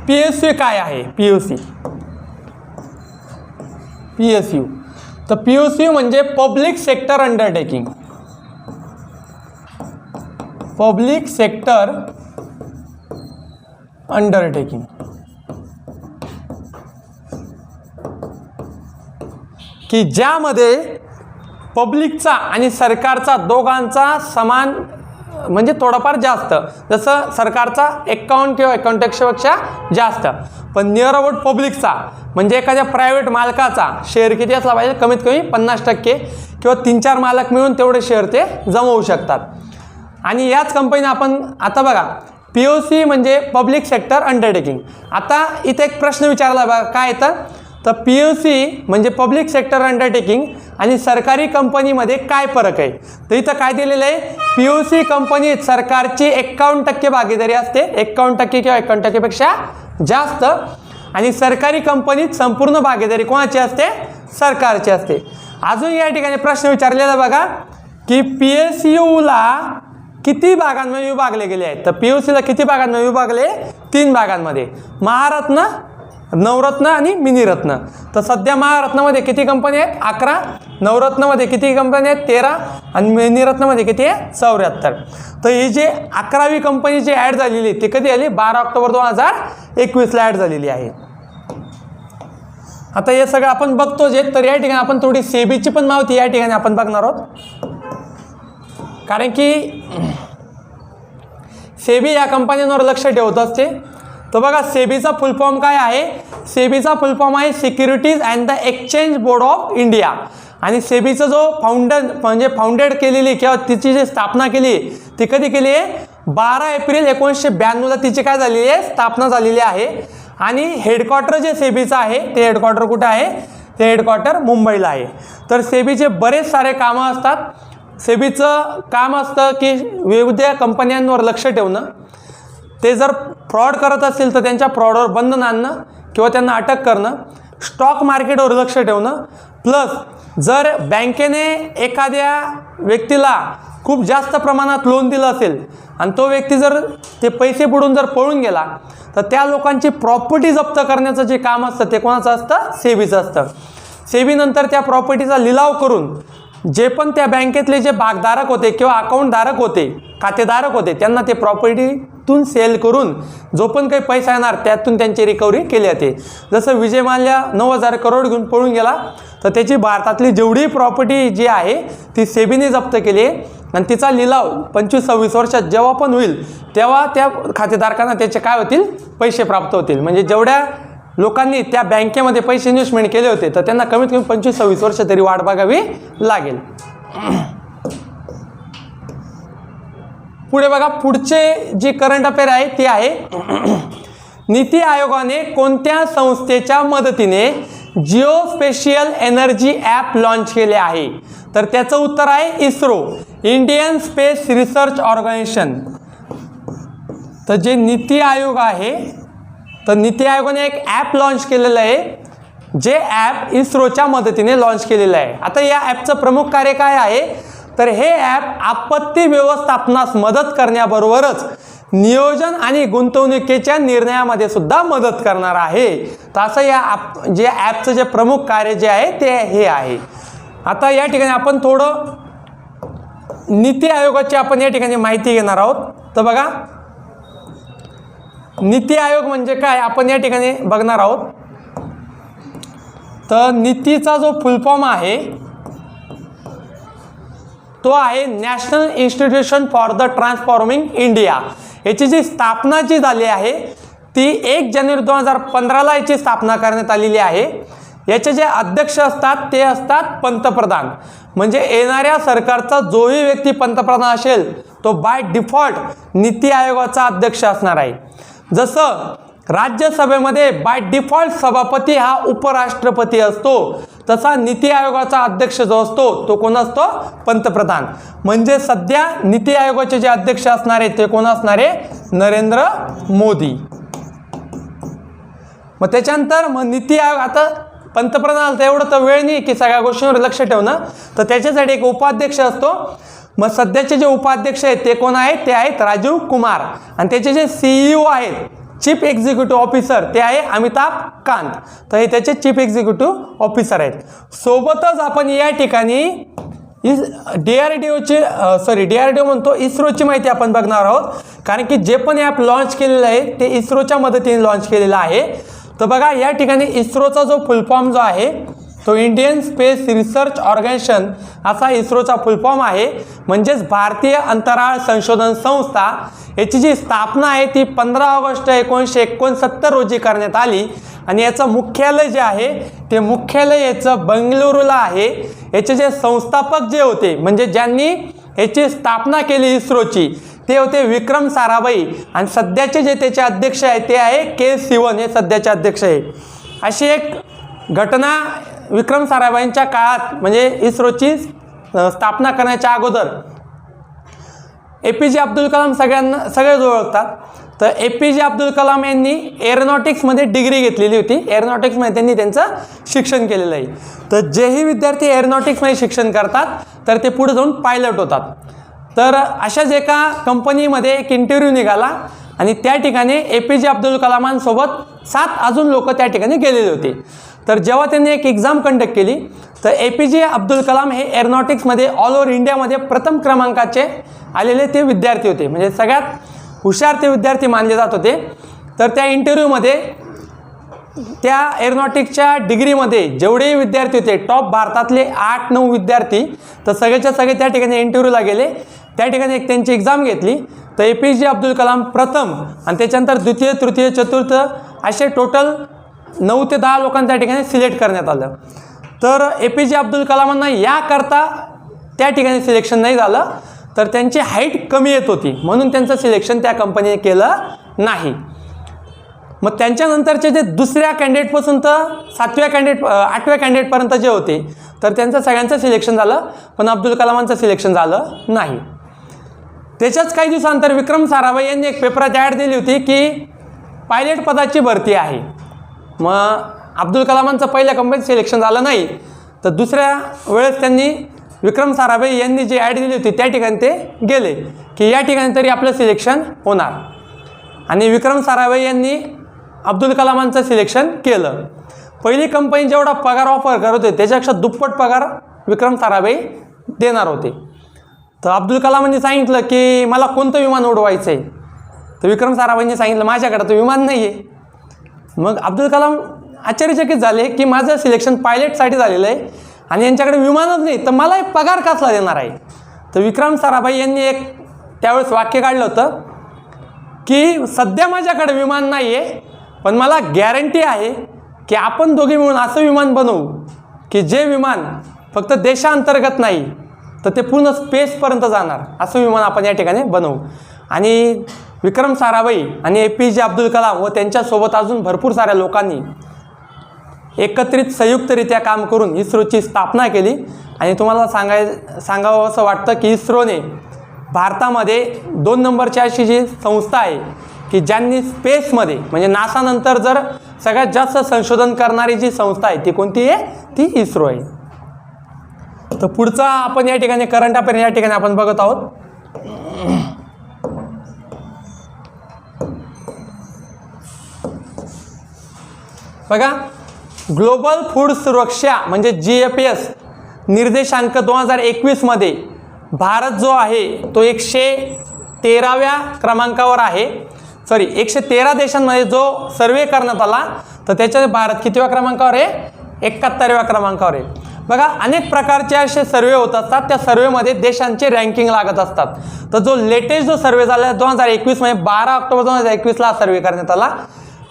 A: PSU काय आहे. PSU तर PSU म्हणजे public sector undertaking. Public sector undertaking की ज्यामध्ये पब्लिकचा आणि सरकारचा दोघांचा समान म्हणजे थोडाफार जास्त, जसं सरकारचा 51 किंवा 51% जास्त, पण नियर अबाउट पब्लिकचा म्हणजे एखाद्या प्रायव्हेट मालकाचा शेअर किती असला पाहिजे, कमीत कमी 50% किंवा 3-4 मालक मिळून तेवढे शेअर ते जमवू शकतात. आणि याच कंपनीने आपण आता बघा POC म्हणजे पब्लिक सेक्टर अंडरटेकिंग. आता इथे एक प्रश्न विचारला बघा काय येतं, तर POC म्हणजे पब्लिक सेक्टर अंडरटेकिंग आणि सरकारी कंपनीमध्ये काय फरक आहे. तर इथं काय दिलेलं आहे, POC कंपनीत सरकारची 51% भागीदारी असते, 51% किंवा 51% पेक्षा जास्त, आणि सरकारी कंपनीत संपूर्ण भागीदारी कोणाची असते, सरकारची असते. अजून या ठिकाणी प्रश्न विचारलेला बघा की PSUला किती भागांमध्ये विभागले गेले आहेत. तर POCला किती भागांमध्ये विभागले, 3 भागांमध्ये, महारत्न, नवरत्न आणि मिनीरत्न. तर सध्या महारत्नमध्ये किती कंपनी आहेत, 11, नवरत्नमध्ये किती कंपनी आहेत, 13, आणि मिनीरत्नमध्ये किती आहे, 74. तर ही जी 11वी कंपनी जी ॲड झालेली ती कधी आली, 12 ऑक्टोबर 2021ला ॲड झालेली आहे. आता हे सगळं आपण बघतो जे, तर या ठिकाणी आपण थोडी सेबीची पण माहिती या ठिकाणी आपण बघणार आहोत, कारण की सेबी या कंपन्यांवर लक्ष ठेवत असते. तर बघा सेबीचा फुल फॉर्म काय आहे, सेबीचा फुल फॉर्म आहे securities and the exchange board of India. आणि सेबीचा जो फाउंडेड केलेली किंवा तिची जी स्थापना केली ती कधी केली आहे, 12 एप्रिल 1992ला तिची काय झालेली आहे, स्थापना झालेली आहे. आणि हेडक्वार्टर जे सेबीचं आहे ते हेडक्वार्टर कुठे आहे, ते हेडक्वार्टर मुंबईला आहे. तर सेबीचे बरेच सारे कामं असतात. सेबीचं काम असतं की विविध कंपन्यांवर लक्ष ठेवणं, ते जर फ्रॉड करत असतील तर त्यांच्या फ्रॉडवर बंधन आणणं किंवा त्यांना अटक करणं, स्टॉक मार्केटवर लक्ष ठेवणं, प्लस जर बँकेने एखाद्या व्यक्तीला खूप जास्त प्रमाणात लोन दिलं असेल आणि तो व्यक्ती जर ते पैसे बुडून जर पळून गेला तर त्या लोकांची प्रॉपर्टी जप्त करण्याचं जे काम असतं ते कोणाचं असतं, सेबीचं असतं. सेबीनंतर त्या प्रॉपर्टीचा लिलाव करून जे पण त्या बँकेतले जे भागधारक होते किंवा अकाउंटधारक होते, खातेधारक होते, त्यांना ते प्रॉपर्टीतून सेल करून जो पण काही पैसा येणार त्यातून त्यांची रिकव्हरी केली जाते. जसं विजय माल्या 9,000 करोड घेऊन पळून गेला, तर त्याची भारतातली जेवढी प्रॉपर्टी जी आहे ती सेबीने जप्त केली आहे आणि तिचा लिलाव 25-26 वर्षात जेव्हा पण होईल तेव्हा त्या खातेधारकांना त्याचे काय होतील, पैसे प्राप्त होतील. म्हणजे जेवढ्या लोकांनी त्या बँकेमध्ये पैसे इन्व्हेस्टमेंट केले होते तर त्यांना कमीत कमी 25-26 वर्ष तरी वाट बघावी लागेल. पुढे बघा, पुढचे जी करंट अफेअर आहे ती आहे नीती आयोगाने कोणत्या संस्थेच्या मदतीने जिओस्पेशियल एनर्जी ॲप लॉन्च केले आहे. तर त्याचं उत्तर आहे ISRO, Indian space research organisation. तर जे नीती आयोग आहे, तर नीती आयोगाने एक ॲप लॉन्च केलेलं आहे, जे ॲप इस्रोच्या मदतीने लॉन्च केलेलं आहे. आता या ॲपचं प्रमुख कार्य काय आहे, तर हे ॲप आपत्ती व्यवस्थापनास मदत करण्याबरोबरच नियोजन आणि गुंतवणुकीच्या निर्णयामध्ये सुद्धा मदत करणार आहे. तर असं या जे ॲपचं जे प्रमुख कार्य जे आहे ते हे आहे. आता या ठिकाणी आपण थोडं नीती आयोगाची आपण या ठिकाणी माहिती घेणार आहोत. तर बघा, नीती आयोग म्हणजे काय आपण या ठिकाणी बघणार आहोत. तर नीतीचा जो फुल फॉर्म आहे तो आहे national institution for the transforming India. याची जी स्थापना जी झाली आहे ती 1 जानेवारी 2015ला याची स्थापना करण्यात आलेली आहे. याचे जे अध्यक्ष असतात ते असतात पंतप्रधान. म्हणजे येणाऱ्या सरकारचा जोही व्यक्ती पंतप्रधान असेल तो बाय डिफॉल्ट नीती आयोगाचा अध्यक्ष असणार आहे. जसं राज्यसभेमध्ये बाय डिफॉल्ट सभापती हा उपराष्ट्रपती असतो, तसा नीती आयोगाचा अध्यक्ष जो असतो तो कोण असतो, पंतप्रधान. म्हणजे सध्या नीती आयोगाचे जे अध्यक्ष असणार आहेत ते कोण असणार आहे, नरेंद्र मोदी. मग त्याच्यानंतर मग नीती आयोग, आता पंतप्रधानाला एवढं तर वेळ नाही की सगळ्या गोष्टींवर लक्ष ठेवणं, तर त्याच्यासाठी एक उपाध्यक्ष असतो. मग सध्याचे जे उपाध्यक्ष आहेत ते कोण आहेत, ते आहेत राजीव कुमार. आणि त्याचे जे CEO आहेत, चीफ एक्झिक्युटिव्ह ऑफिसर, ते आहे अमिताभ कांत. तर हे त्याचे चीफ एक्झिक्युटिव्ह ऑफिसर आहेत. सोबतच आपण या ठिकाणी DRDO म्हणतो, इस्रोची माहिती आपण बघणार आहोत. कारण की जे पण ॲप लॉन्च केलेलं आहे ते इस्रोच्या मदतीने लॉन्च केलेलं आहे. तर बघा, या ठिकाणी इस्रोचा जो फुल फॉर्म जो आहे तो इंडियन स्पेस रिसर्च ऑर्गनायझेशन असा इस्रोचा फुल फॉर्म आहे. म्हणजेच भारतीय अंतराळ संशोधन संस्था. याची जी स्थापना आहे ती 15 ऑगस्ट 1969 रोजी करण्यात आली. आणि याचं मुख्यालय जे आहे ते मुख्यालय याचं बंगळुरूला आहे. याचे जे संस्थापक जे होते, म्हणजे ज्यांनी याची स्थापना केली इस्रोची, ते होते विक्रम साराभाई. आणि सध्याचे जे त्याचे अध्यक्ष आहेत ते आहे K. सिवन, हे सध्याचे अध्यक्ष आहे. अशी एक घटना विक्रम साराभाईंच्या काळात म्हणजे इस्रोची स्थापना करण्याच्या अगोदर APJ अब्दुल कलाम सगळेच ओळखतात. तर APJ अब्दुल कलाम यांनी एरोनॉटिक्समध्ये डिग्री घेतलेली होती. एरोनॉटिक्समध्ये त्यांनी त्यांचं शिक्षण केलेलं आहे. तर जेही विद्यार्थी एरोनॉटिक्समध्ये शिक्षण करतात तर ते पुढे जाऊन पायलट होतात. तर अशाच एका कंपनीमध्ये एक इंटरव्ह्यू निघाला आणि त्या ठिकाणी APJ अब्दुल कलामांसोबत 7 अजून लोक त्या ठिकाणी गेलेले होते. तर जेव्हा त्यांनी एक एक्झाम कंडक्ट केली तर APJ अब्दुल कलाम हे एरोनॉटिक्समध्ये ऑल ओव्हर इंडियामध्ये प्रथम क्रमांकाचे आलेले ते विद्यार्थी होते. म्हणजे सगळ्यात हुशार ते विद्यार्थी मानले जात होते. तर त्या इंटरव्ह्यूमध्ये त्या एरोनॉटिक्सच्या डिग्रीमध्ये जेवढे विद्यार्थी होते टॉप भारतातले 8-9 विद्यार्थी तर सगळेच्या सगळे त्या ठिकाणी इंटरव्ह्यूला गेले. त्या ठिकाणी एक त्यांची एक्झाम घेतली. तर APJ अब्दुल कलाम प्रथम आणि त्याच्यानंतर द्वितीय, तृतीय, चतुर्थ असे टोटल 9 ते 10 लोकांना त्या ठिकाणी सिलेक्ट करण्यात आलं. तर APJ अब्दुल कलामांना याकरता त्या ठिकाणी सिलेक्शन नाही झालं. तर त्यांची हाईट कमी येत होती म्हणून त्यांचं सिलेक्शन त्या कंपनीने केलं नाही. मग त्यांच्यानंतरचे जे दुसऱ्या कॅन्डिडेटपासून तर 7व्या कॅन्डिडेट 8व्या कॅन्डिडेटपर्यंत जे होते तर त्यांचं सगळ्यांचं सिलेक्शन झालं पण अब्दुल कलामांचं सिलेक्शन झालं नाही. त्याच्याच काही दिवसानंतर विक्रम साराभाई यांनी एक पेपरात ॲड दिली होती की पायलट पदाची भरती आहे. मग अब्दुल कलामांचं पहिल्या कंपनीत सिलेक्शन झालं नाही. तर दुसऱ्या वेळेस त्यांनी विक्रम साराभाई यांनी जी ॲड दिली होती त्या ठिकाणी ते गेले की या ठिकाणी तरी आपलं सिलेक्शन होणार. आणि विक्रम साराभाई यांनी अब्दुल कलामांचं सिलेक्शन केलं. पहिली कंपनी जेवढा पगार ऑफर करत होते त्याच्यापेक्षा दुप्पट पगार विक्रम साराभाई देणार होते. तर अब्दुल कलामांनी सांगितलं की मला कोणतं विमान उडवायचं आहे. तर विक्रम साराभाईंनी सांगितलं माझ्याकडे तर विमान नाही आहे. मग अब्दुल कलाम आश्चर्यचकित झाले की माझं सिलेक्शन पायलटसाठी झालेलं आहे आणि यांच्याकडे विमानच नाही तर मला एक पगार कसला देणार आहे. तर विक्रम साराभाई यांनी एक त्यावेळेस वाक्य काढलं होतं की सध्या माझ्याकडे विमान नाही आहे पण मला गॅरंटी आहे की आपण दोघे मिळून असं विमान बनवू की जे विमान फक्त देशांतर्गत नाही तर ते पूर्ण स्पेसपर्यंत जाणार असं विमान आपण या ठिकाणी बनवू. आणि विक्रम साराभाई आणि APJ अब्दुल कलाम व त्यांच्यासोबत अजून भरपूर साऱ्या लोकांनी एकत्रित संयुक्तरित्या काम करून इस्रोची स्थापना केली. आणि तुम्हाला सांगावं असं वाटतं की इस्रोने भारतामध्ये 2 नंबरची अशी जी संस्था आहे की ज्यांनी स्पेसमध्ये म्हणजे नासानंतर जर सगळ्यात जास्त संशोधन करणारी जी संस्था आहे ती कोणती आहे ती इस्रो आहे. तर पुढचा आपण या ठिकाणी करंट अफेअर या ठिकाणी आपण बघत आहोत. बघा ग्लोबल फूड सुरक्षा म्हणजे GFS निर्देशांक 2021 मध्ये भारत जो आहे तो 113व्या क्रमांकावर आहे. 113 देशांमध्ये जो सर्वे करण्यात आला तर त्याच्यात भारत कितव्या क्रमांकावर आहे 71व्या क्रमांकावर आहे. बघा अनेक प्रकारचे असे सर्वे होत असतात. त्या सर्वेमध्ये देशांचे रँकिंग लागत असतात. तर जो लेटेस्ट जो सर्वे झाला 2021 मध्ये 12 ऑक्टोबर 2021ला सर्वे करण्यात आला.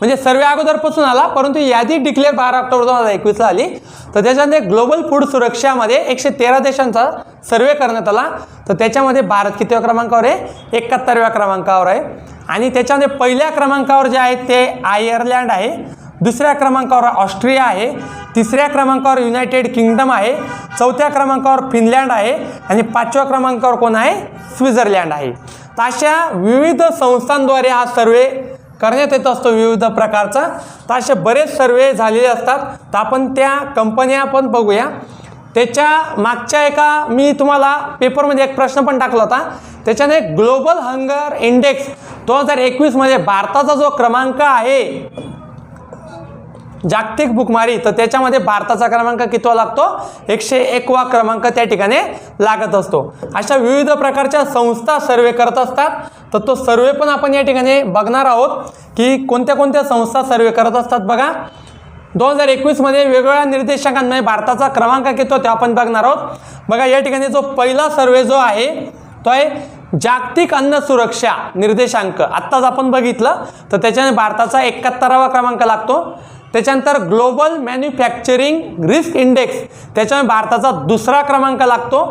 A: म्हणजे सर्वे अगोदरपासून आला परंतु यादी डिक्लेअर 12 ऑक्टोबर 2021ला आली. तर त्याच्यामध्ये ग्लोबल फूड सुरक्षामध्ये 113 देशांचा सर्वे करण्यात आला. तर त्याच्यामध्ये भारत कितव्या क्रमांकावर आहे 71व्या क्रमांकावर आहे. आणि त्याच्यामध्ये पहिल्या क्रमांकावर जे आहे ते आयर्लंड आहे, दुसऱ्या क्रमांकावर ऑस्ट्रिया आहे, तिसऱ्या क्रमांकावर युनायटेड किंगडम आहे, चौथ्या क्रमांकावर फिनलँड आहे आणि 5व्या क्रमांकावर कोण आहे स्वित्झर्लंड आहे. तर अशा विविध संस्थांद्वारे हा सर्वे करण्यात येत असतो विविध प्रकारचा. तर असे बरेच सर्वे झालेले असतात. तर आपण त्या कंपन्या पण बघूया. त्याच्या मागच्या एका मी तुम्हाला पेपरमध्ये एक प्रश्न पण टाकला होता. त्याच्याने ग्लोबल हंगर इंडेक्स 2021 मध्ये भारताचा जो क्रमांक आहे जागतिक भूकमारी तर त्याच्यामध्ये भारताचा क्रमांक कितवा लागतो 101वा क्रमांक त्या ठिकाणी लागत असतो. अशा विविध प्रकारच्या संस्था सर्वे करत असतात. तर तो सर्वे पण आपण या ठिकाणी बघणार आहोत की कोणत्या कोणत्या संस्था सर्वे करत असतात. बघा 2021 मध्ये वेगवेगळ्या निर्देशांकांमध्ये भारताचा क्रमांक किती ते आपण बघणार आहोत. बघा या ठिकाणी जो पहिला सर्वे जो आहे तो आहे जागतिक अन्न सुरक्षा निर्देशांक. आत्ताच आपण बघितलं तर त्याच्याने भारताचा 71वा क्रमांक लागतो. त्याच्यानंतर ग्लोबल मॅन्युफॅक्चरिंग रिस्क इंडेक्स त्याच्यामुळे भारताचा 2रा क्रमांक लागतो.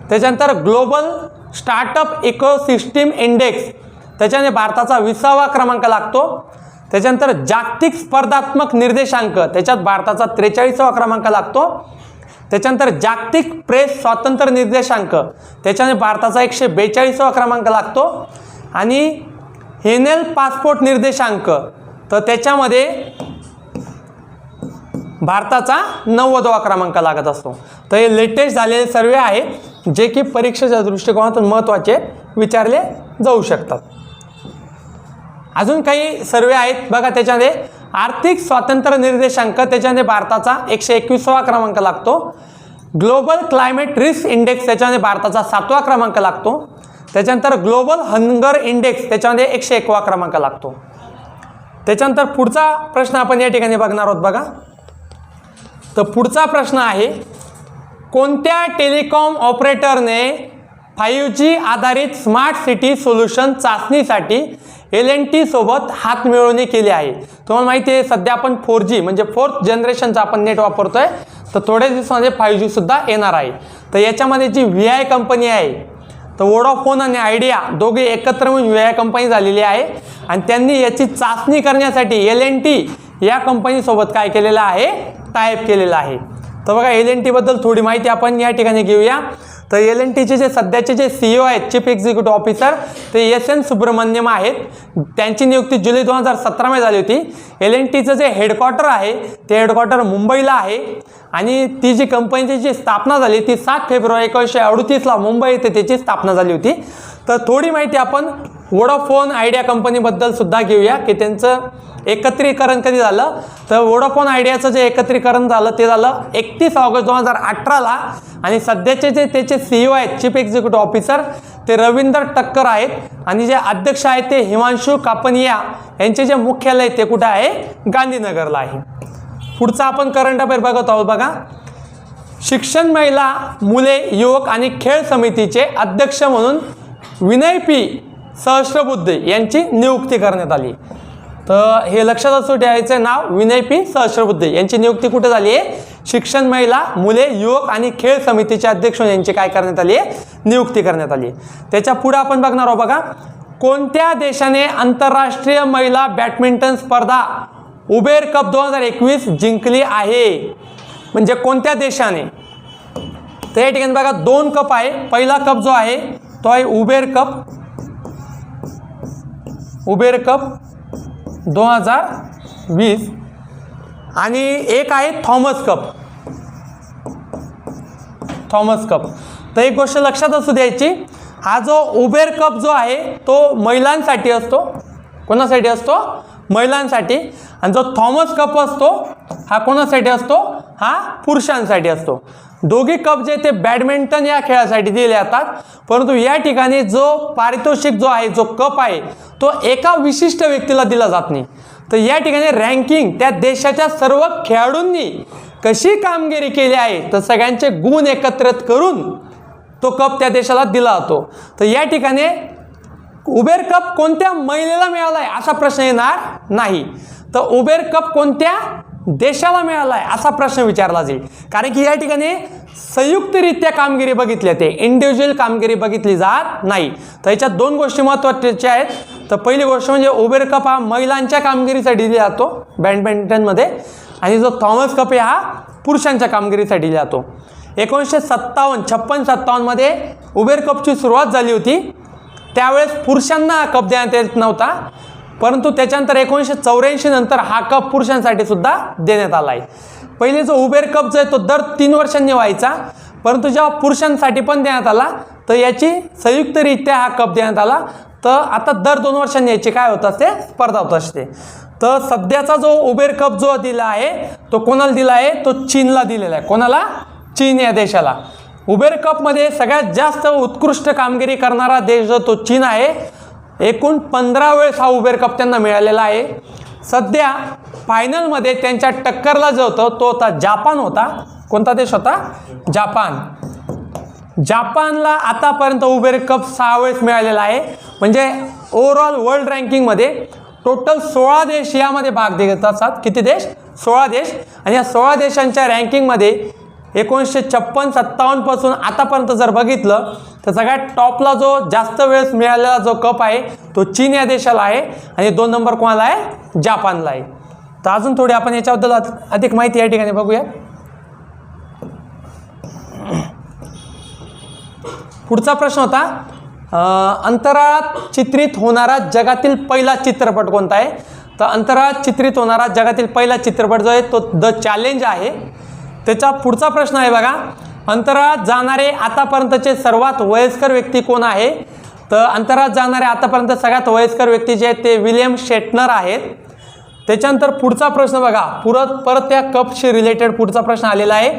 A: त्याच्यानंतर ग्लोबल स्टार्टअप इकोसिस्टीम इंडेक्स त्याच्याने भारताचा 20वा क्रमांक लागतो. त्याच्यानंतर जागतिक स्पर्धात्मक निर्देशांक त्याच्यात भारताचा 43वा क्रमांक लागतो. त्याच्यानंतर जागतिक प्रेस स्वातंत्र्य निर्देशांक त्याच्याने भारताचा 142वा क्रमांक लागतो. आणि हेनेल पासपोर्ट निर्देशांक तर त्याच्यामध्ये भारताचा 90वा क्रमांक लागत असतो. तर हे लेटेस्ट झालेले सर्वे आहेत जे की परीक्षेच्या दृष्टिकोनातून महत्त्वाचे विचारले जाऊ शकतात. अजून काही सर्वे आहेत बघा. त्याच्यामध्ये आर्थिक स्वातंत्र्य निर्देशांक त्याच्यामध्ये भारताचा 121वा क्रमांक लागतो. ग्लोबल क्लायमेट रिस्क इंडेक्स त्याच्यामध्ये भारताचा 7वा क्रमांक लागतो. त्याच्यानंतर ग्लोबल हंगर इंडेक्स त्याच्यामध्ये 101वा क्रमांक लागतो. त्याच्यानंतर पुढचा प्रश्न आपण या ठिकाणी बघणार आहोत बघा. तर पुढचा प्रश्न आहे, कोणत्या टेलिकॉम ऑपरेटरने 5G आधारित स्मार्ट सिटी सोल्युशन चाचणीसाठी L&T सोबत हातमिळवणी केली आहे? तुम्हाला माहिती आहे सध्या आपण 4G म्हणजे 4th जनरेशनचं आपण नेट वापरतोय. तर थोड्याच दिवसामध्ये 5G सुद्धा येणार आहे. तर याच्यामध्ये जी VI कंपनी आहे तर वोडाफोन आणि आयडिया दोघे एकत्र मिळून VI कंपनी झालेली आहे. आणि त्यांनी याची चाचणी करण्यासाठी L&T या कंपनीसोबत काय केलेलं आहे, टायअप केलेलं आहे. तर बघा L&T बद्दल थोडी माहिती आपण या ठिकाणी घेऊया. तर L&Tचे जे सध्याचे जे CEO आहेत चीफ एक्झिक्युटिव्ह ऑफिसर ते S.N. सुब्रमण्यम आहेत. त्यांची नियुक्ती जुलै 2017 झाली होती. L&Tचं जे हेडक्वार्टर आहे ते हेडक्वार्टर मुंबईला आहे. आणि ती जी कंपनीची जी स्थापना झाली ती 7 फेब्रुवारी 1938ला मुंबई येथे त्याची स्थापना झाली होती. तर थोडी माहिती आपण वोडाफोन आयडिया कंपनीबद्दल सुद्धा घेऊया की त्यांचं एकत्रीकरण कधी झालं. तर वोडाफोन आयडियाचं जे एकत्रीकरण झालं ते झालं 31 ऑगस्ट 2018ला. आणि सध्याचे जे त्याचे CEO आहेत चीफ एक्झिक्युटिव्ह ऑफिसर ते रवींद्र टक्कर आहेत. आणि जे अध्यक्ष आहेत ते हिमांशू कापनिया. यांचे जे मुख्यालय ते कुठे आहे, गांधीनगरला आहे. पुढचा आपण करंट अफेअर बघत आहोत बघा. शिक्षण, महिला, मुले, युवक आणि खेळ समितीचे अध्यक्ष म्हणून विनय पी सहस्त्रबुद्धे यांची नियुक्ती करण्यात आली. तर हे लक्षात असू ठेवायचं नाव विनय पी सहस्त्रबुद्धे यांची नियुक्ती कुठे झाली आहे, शिक्षण, महिला, मुले, युवक आणि खेळ समितीचे अध्यक्ष यांची काय करण्यात आली आहे, नियुक्ती करण्यात आली. त्याच्या पुढे आपण बघणार आहोत बघा. कोणत्या देशाने आंतरराष्ट्रीय महिला बॅडमिंटन स्पर्धा उबेर कप 2021 जिंकली आहे? म्हणजे कोणत्या देशाने? तर या ठिकाणी बघा 2 कप आहे. पहिला कप जो आहे तो आहे उबेर कप 2020 आणि एक आहे थॉमस कप. तर एक गोष्ट लक्षात असू द्यायची, हा जो उबेर कप जो आहे तो महिलांसाठी असतो. कोणासाठी असतो? महिलांसाठी. आणि जो थॉमस कप असतो हा कोणासाठी असतो? हा पुरुषांसाठी असतो. दोघी कप जे ते बॅडमिंटन या खेळासाठी दिले जातात. परंतु या ठिकाणी जो पारितोषिक जो आहे, जो कप आहे तो एका विशिष्ट व्यक्तीला दिला जात नाही. तर या ठिकाणी रँकिंग त्या देशाच्या सर्व खेळाडूंनी कशी कामगिरी केली आहे तर सगळ्यांचे गुण एकत्रित करून तो कप त्या देशाला दिला जातो. तर या ठिकाणी उबेर कप कोणत्या महिलेला मिळाला आहे असा प्रश्न येणार नाही. तर उबेर कप कोणत्या देशाला मिळाला आहे असा प्रश्न विचारला जाईल. कारण की या ठिकाणी संयुक्तरित्या कामगिरी बघितली जाते, इंडिव्हिज्युअल कामगिरी बघितली जात नाही. तर याच्यात 2 गोष्टी महत्त्वाच्या आहेत. तर पहिली गोष्ट म्हणजे उबेर कप हा महिलांच्या कामगिरीसाठी दिला जातो बॅडमिंटनमध्ये. आणि जो थॉमस कप आहे हा पुरुषांच्या कामगिरीसाठी दिला जातो. 1956-57 मध्ये उबेर कपची सुरुवात झाली होती. त्यावेळेस पुरुषांना हा कप देण्यात येत नव्हता. परंतु त्याच्यानंतर 1984 नंतर हा कप पुरुषांसाठी सुद्धा देण्यात आला आहे. पहिले जो उबेर कप जो आहे तो दर 3 वर्षांनी व्हायचा. परंतु जेव्हा पुरुषांसाठी पण देण्यात आला तर याची संयुक्तरित्या हा कप देण्यात आला. तर आता दर 2 वर्षांनी याची काय होत असते, स्पर्धा होत असते. तर सध्याचा जो उबेर कप जो दिला आहे तो कोणाला दिला आहे, तो चीनला दिलेला आहे. कोणाला? चीन या देशाला. उबेर कपमध्ये सगळ्यात जास्त उत्कृष्ट कामगिरी करणारा देश जो तो चीन आहे. एकूण 15 वेळेस हा उबेर कप त्यांना मिळालेला आहे. सध्या फायनलमध्ये त्यांच्या टक्करला जो होता तो होता जापान होता. कोणता देश होता? जापान. जापानला आतापर्यंत उबेर कप 6 वेळेस मिळालेला आहे. म्हणजे ओव्हरऑल वर्ल्ड रँकिंगमध्ये टोटल 16 देश यामध्ये भाग घेत असतात. किती देश? 16 देश. आणि या 16 देशांच्या रँकिंगमध्ये 1956-57 पासून आतापर्यंत जर बघितलं तर सगळ्यात टॉपला जो जास्त वेळेस मिळालेला जो कप आहे तो चीन या देशाला आहे आणि 2 नंबर कोणाला आहे, जापानला आहे. तर अजून थोडी आपण याच्याबद्दल अधिक माहिती या ठिकाणी बघूया. पुढचा प्रश्न होता, अंतराळात चित्रित होणारा जगातील पहिला चित्रपट कोणता आहे. तर अंतराळात चित्रित होणारा जगातील पहिला चित्रपट जो आहे तो द चॅलेंज आहे. त्याचा पुढचा प्रश्न आहे बघा, अंतराळात जाणारे आतापर्यंतचे सर्वात वयस्कर व्यक्ती कोण आहे. तर अंतराळात जाणारे आतापर्यंत सगळ्यात वयस्कर व्यक्ती जे आहेत ते विलियम शेटनर आहेत. त्याच्यानंतर पुढचा प्रश्न बघा, परत त्या कपशी रिलेटेड पुढचा प्रश्न आलेला आहे.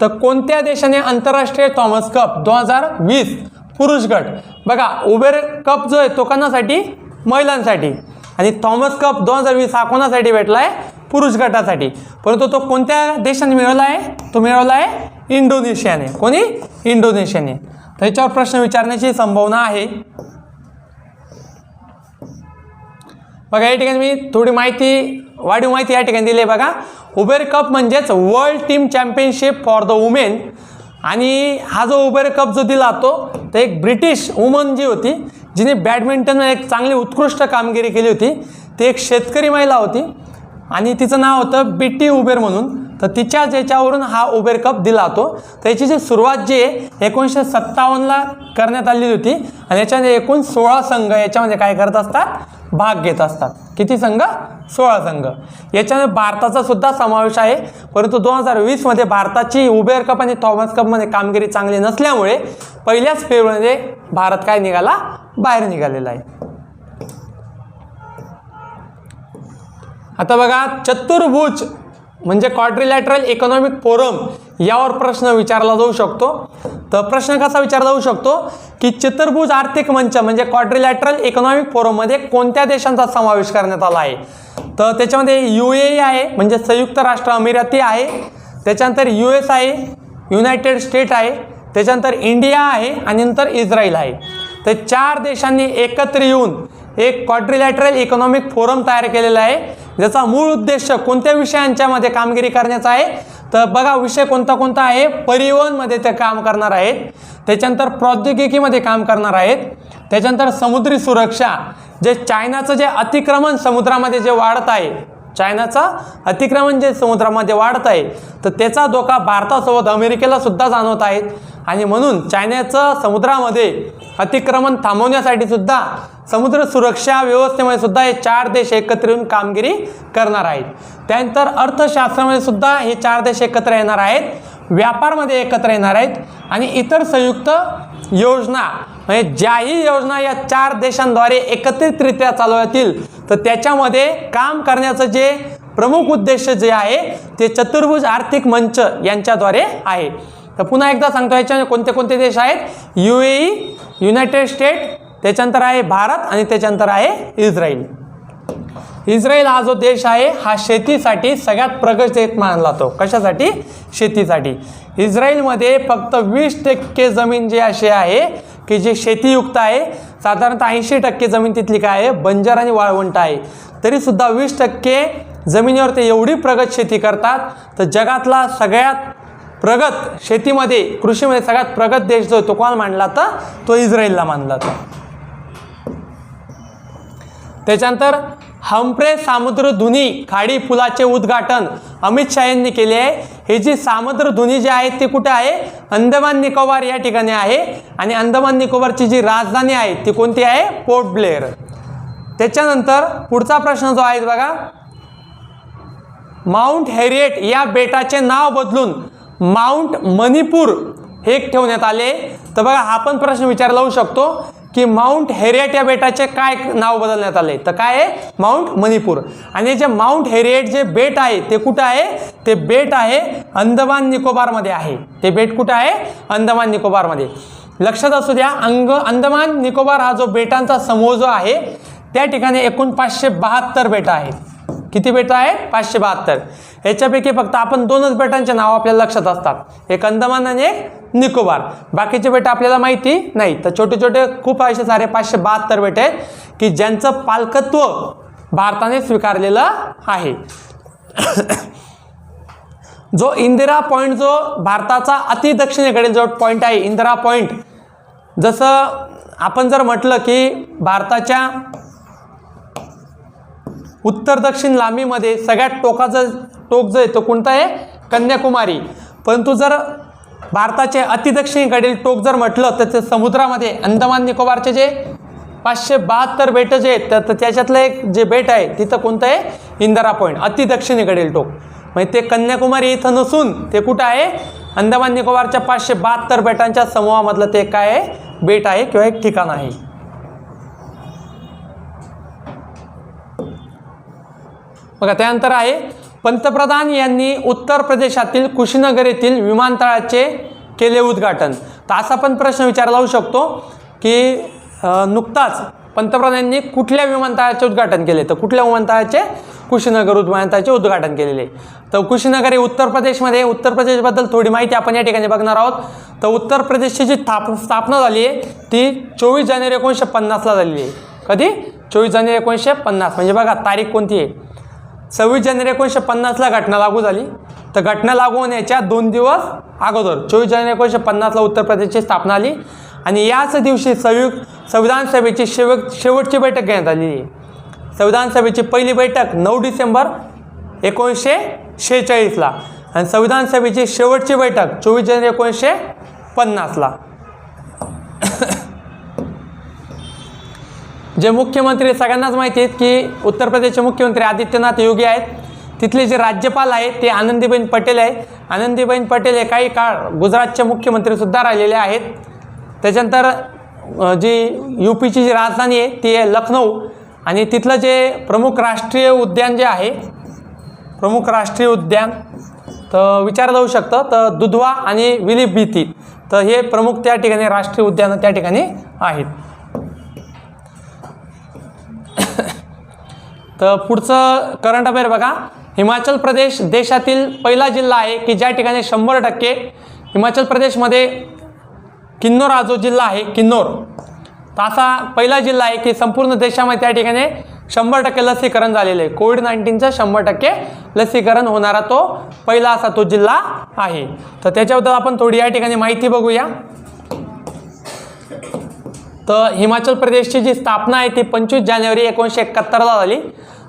A: तर कोणत्या देशाने आंतरराष्ट्रीय थॉमस कप 2020 पुरुष गट, बघा उबेर कप जो आहे तो कोणासाठी, महिलांसाठी, आणि थॉमस कप 2020 हा कोणासाठी भेटला आहे, पुरुष गटासाठी. परंतु तो कोणत्या देशाने मिळवला आहे, तो मिळवला आहे इंडोनेशियाने. कोणी, इंडोनेशियाने. त्याच्यावर प्रश्न विचारण्याची संभावना आहे. बघा या ठिकाणी मी थोडी माहिती, वाढीव माहिती या ठिकाणी दिली आहे बघा. उबेर कप म्हणजेच world team championship for the women, आणि हा जो उबेर कप जो दिला तो एक ब्रिटिश वुमन जी होती जिने बॅडमिंटनमध्ये एक चांगली उत्कृष्ट कामगिरी केली होती. ती एक शेतकरी महिला होती आणि तिचं नाव होतं बीटी उबेर म्हणून. तर तिच्याच याच्यावरून हा उबेर कप दिला होतो. त्याची जी सुरुवात जी आहे 1957ला करण्यात आली होती आणि याच्यामध्ये एकूण 16 संघ याच्यामध्ये काय करत असतात, भाग घेत असतात. किती संघ, 16 संघ. याच्यामध्ये भारताचा सुद्धा समावेश आहे. परंतु 2020 मध्ये भारताची उबेर कप आणि थॉमस कपमध्ये कामगिरी चांगली नसल्यामुळे पहिल्याच फेजमध्ये भारत काय निघाला, बाहेर निघालेला आहे. आता बघा, चतुर्भुज म्हणजे क्वाड्रिलॅटरल इकॉनॉमिक फोरम यावर प्रश्न विचारला जाऊ शकतो. तर प्रश्न कसा विचारला जाऊ शकतो की चतुर्भुज आर्थिक मंच म्हणजे क्वाड्रिलॅटरल इकॉनॉमिक फोरममध्ये कोणत्या देशांचा समावेश करण्यात आला आहे. तर त्याच्यामध्ये UAE आहे म्हणजे संयुक्त राष्ट्र अमिराती आहे, त्याच्यानंतर US आहे, युनायटेड स्टेट आहे, त्याच्यानंतर इंडिया आहे आणि नंतर इस्रायल आहे. तर 4 देशांनी एकत्र येऊन एक क्वाड्रिलॅटरल इकॉनॉमिक फोरम तयार केलेला आहे, ज्याचा मूळ उद्देश कोणत्या विषयांच्यामध्ये कामगिरी करण्याचा आहे. तर बघा विषय कोणता कोणता आहे, परिवहनमध्ये ते काम करणार आहेत, त्याच्यानंतर प्रौद्योगिकीमध्ये काम करणार आहेत, त्याच्यानंतर समुद्री सुरक्षा, जे चायनाचं जे अतिक्रमण समुद्रामध्ये जे वाढत आहे, चायनाचं अतिक्रमण जे समुद्रामध्ये वाढत आहे तर त्याचा धोका भारतासोबत अमेरिकेला सुद्धा जाणवत आहेत आणि म्हणून चायनाचं समुद्रामध्ये अतिक्रमण थांबवण्यासाठी सुद्धा समुद्र सुरक्षा व्यवस्थेमध्ये सुद्धा हे 4 देश एकत्र येऊन कामगिरी करणार आहेत. त्यानंतर अर्थशास्त्रामध्ये सुद्धा हे 4 देश एकत्र येणार आहेत, व्यापारमध्ये एकत्र येणार आहेत आणि इतर संयुक्त योजना म्हणजे ज्याही योजना या 4 देशांद्वारे एकत्रितरित्या चालवतील तर त्याच्यामध्ये काम करण्याचं जे प्रमुख उद्देश जे आहे ते चतुर्भुज आर्थिक मंच यांच्याद्वारे आहे. तर पुन्हा एकदा सांगतो, याच्यामध्ये कोणते कोणते देश आहेत, UAE, युनायटेड स्टेट, त्याच्यानंतर आहे भारत आणि त्याच्यानंतर आहे इस्रायल. इस्रायल हा जो देश आहे हा शेतीसाठी सगळ्यात प्रगत देश मानला जातो. कशासाठी, शेतीसाठी. इस्रायलमध्ये फक्त 20% जमीन जी अशी आहे की जी शेतीयुक्त आहे. साधारणतः 80% जमीन तिथली काय आहे, बंजर आणि वाळवंट आहे. तरीसुद्धा 20% जमिनीवर ते एवढी प्रगत शेती करतात तर जगातला सगळ्यात प्रगत शेतीमध्ये कृषीमध्ये सगळ्यात प्रगत देश जो तो कोण मानला तर तो इस्रायलला मानला जातो. त्याच्यानंतर हम्फ्रे सामुद्रधुनी खाडी पुलाचे उद्घाटन अमित शाह यांनी केले आहे. हे जी सामुद्रधुनी जी आहे ती कुठे आहे, अंदमान निकोबार या ठिकाणी आहे आणि अंदमान निकोबारची जी राजधानी आहे ती कोणती आहे, पोर्ट ब्लेअर. त्याच्यानंतर पुढचा प्रश्न जो आहे बघा, माउंट हेरिएट या बेटाचे नाव बदलून माउंट मणिपूर हे ठेवण्यात आले. तर बघा हा पण प्रश्न विचारला जाऊ शकतो की माउंट हेरिएट या बेटाचे काय नाव बदलण्यात आले, तर काय आहे, माउंट मणिपूर. आणि जे माउंट हेरिएट जे बेट आहे ते कुठं आहे, ते बेट आहे अंदमान निकोबारमध्ये आहे. ते बेट कुठं आहे, अंदमान निकोबारमध्ये. लक्षात असू द्या, अंदमान निकोबार हा जो बेटांचा समूह जो आहे त्या ठिकाणी एकूण 572 बेटं आहेत. किती बेटं आहेत, 572. याच्यापैकी फक्त आपण 2च बेटांचे नाव आपल्याला लक्षात असतात, एक अंदमान आणि एक निकोबार. बाकीचे बेटं आपल्याला माहिती नाही. तर छोटे छोटे खूप असे सारे 572 बेटे आहेत की ज्यांचं पालकत्व भारताने स्वीकारलेलं आहे. जो इंदिरा पॉईंट, जो भारताचा अति दक्षिणेकडील जो पॉईंट आहे इंदिरा पॉईंट, जसं आपण जर म्हटलं की भारताच्या उत्तर दक्षिण लांबीमध्ये सगळ्यात टोकाचं टोक जो आहे तो कोणता आहे, कन्याकुमारी. परंतु जर भारताचे अतिदक्षिणेकडील टोक जर म्हटलं तर ते समुद्रामध्ये अंदमान निकोबारचे जे 572 बेटं जे आहेत तर त्याच्यातलं एक जे बेट आहे तिथं कोणतं आहे, इंदिरा पॉईंट, अतिदक्षिणेकडील टोक. म्हणजे ते कन्याकुमारी इथं नसून ते कुठं आहे, अंदमान निकोबारच्या 572 बेटांच्या समूहामधलं ते काय आहे, बेट आहे किंवा एक ठिकाण आहे. बघा त्यानंतर आहे, पंतप्रधान यांनी उत्तर प्रदेशातील कुशीनगर येथील विमानतळाचे केले उद्घाटन. तर असा पण प्रश्न विचारला जाऊ शकतो की नुकताच पंतप्रधानांनी कुठल्या विमानतळाचे उद्घाटन केले, तर कुठल्या विमानतळाचे, कुशीनगर विमानतळाचे उद्घाटन केलेले. तर कुशीनगर हे उत्तर प्रदेशमध्ये, उत्तर प्रदेशबद्दल थोडी माहिती आपण या ठिकाणी बघणार आहोत. तर उत्तर प्रदेशची जी स्थापना झाली आहे ती 24 जानेवारी 1950ला झालेली आहे. कधी, 24 जानेवारी 1950. म्हणजे बघा तारीख कोणती आहे, 26 जानेवारी 1950ला घटना लागू झाली. तर घटना लागू होण्याच्या 2 दिवस अगोदर 24 जानेवारी 1950ला उत्तर प्रदेशची स्थापना झाली आणि याच दिवशी संविधान सभेची शेवटची बैठक घेण्यात आलेली आहे. संविधान सभेची पहिली बैठक 9 डिसेंबर 1946ला आणि संविधान सभेची शेवटची बैठक 24 जानेवारी 1950ला. जे मुख्यमंत्री सगळ्यांनाच माहिती आहेत की उत्तर प्रदेशचे मुख्यमंत्री आदित्यनाथ योगी आहेत. तिथले जे राज्यपाल आहेत ते आनंदीबेन पटेल आहे. आनंदीबेन पटेल हे काही काळ गुजरातचे मुख्यमंत्रीसुद्धा राहिलेले आहेत. त्याच्यानंतर जी UPची जी राजधानी आहे ती आहे लखनौ आणि तिथलं जे प्रमुख राष्ट्रीय उद्यान जे आहे, प्रमुख राष्ट्रीय उद्यान तर विचारलं जाऊ शकतं, तर दुधवा आणि विलीभीती, तर हे प्रमुख त्या ठिकाणी राष्ट्रीय उद्यानं त्या ठिकाणी आहेत. तर पुढचं करंट अफेअर बघा, हिमाचल प्रदेश देशातील पहिला जिल्हा आहे की ज्या ठिकाणी 100% हिमाचल प्रदेशमध्ये किन्नौर हा जो जिल्हा आहे, किन्नौर, तर असा पहिला जिल्हा आहे की संपूर्ण देशामध्ये त्या ठिकाणी 100% लसीकरण झालेलं आहे. कोविड-19चं 100% लसीकरण होणारा तो पहिला असा तो जिल्हा आहे. तर त्याच्याबद्दल आपण थोडी या ठिकाणी माहिती बघूया. तर हिमाचल प्रदेशची जी स्थापना आहे ती 25 जानेवारी 1971ला झाली.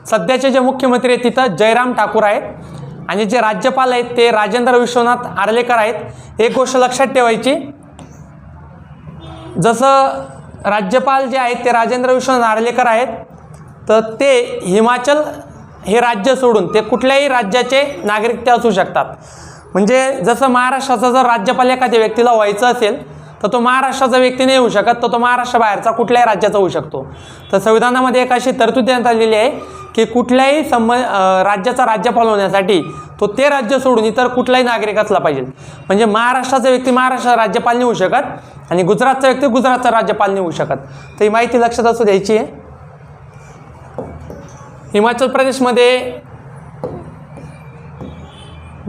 A: सध्याचे जे मुख्यमंत्री आहेत तिथं जयराम ठाकूर आहेत आणि जे राज्यपाल आहेत ते राजेंद्र विश्वनाथ आर्लेकर आहेत. एक गोष्ट लक्षात ठेवायची, जसं राज्यपाल जे आहेत ते राजेंद्र विश्वनाथ आर्लेकर आहेत तर ते हिमाचल हे राज्य सोडून ते कुठल्याही राज्याचे नागरिक ते असू शकतात. म्हणजे जसं महाराष्ट्राचा जर राज्यपाल एखाद्या व्यक्तीला व्हायचं असेल तर तो महाराष्ट्राचा व्यक्ती नाही होऊ शकत, तर तो महाराष्ट्राबाहेरचा कुठल्याही राज्याचा होऊ शकतो. तर संविधानामध्ये एक अशी तरतूद देण्यात आलेली आहे की कुठल्याही राज्याचा राज्यपाल होण्यासाठी तो ते राज्य सोडून इतर कुठलाही नागरिक असला पाहिजे. म्हणजे महाराष्ट्राचा व्यक्ती महाराष्ट्राचा राज्यपाल नाही होऊ शकत आणि गुजरातचा व्यक्ती गुजरातचा राज्यपाल नाही होऊ शकत. तर ही माहिती लक्षात असू द्यायची आहे. हिमाचल प्रदेशमध्ये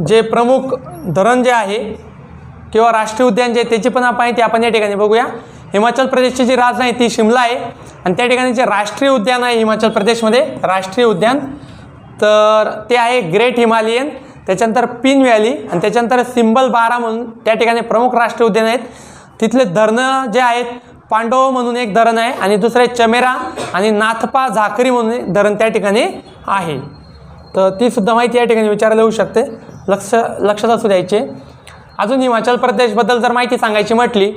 A: जे प्रमुख धरण जे आहे किंवा राष्ट्रीय उद्यान जे त्याची पण माहिती आपण या ठिकाणी बघूया. हिमाचल प्रदेशची जी राजधानी ती शिमला आहे आणि त्या ठिकाणी जे राष्ट्रीय उद्यान आहे हिमाचल प्रदेशमध्ये राष्ट्रीय उद्यान तर ते आहे ग्रेट हिमालयन, त्याच्यानंतर पिन व्हॅली आणि त्याच्यानंतर सिंबल बारा म्हणून त्या ठिकाणी प्रमुख राष्ट्रीय उद्यान आहेत. तिथले धरणं जे आहेत, पांडव म्हणून एक धरण आहे आणि दुसरे चमेरा आणि नाथपा झाकरी म्हणून धरण त्या ठिकाणी आहे. तर ती सुद्धा माहिती या ठिकाणी विचारली येऊ शकते, लक्षात असू द्यायचे. अजून हिमाचल प्रदेशबद्दल जर माहिती सांगायची म्हटली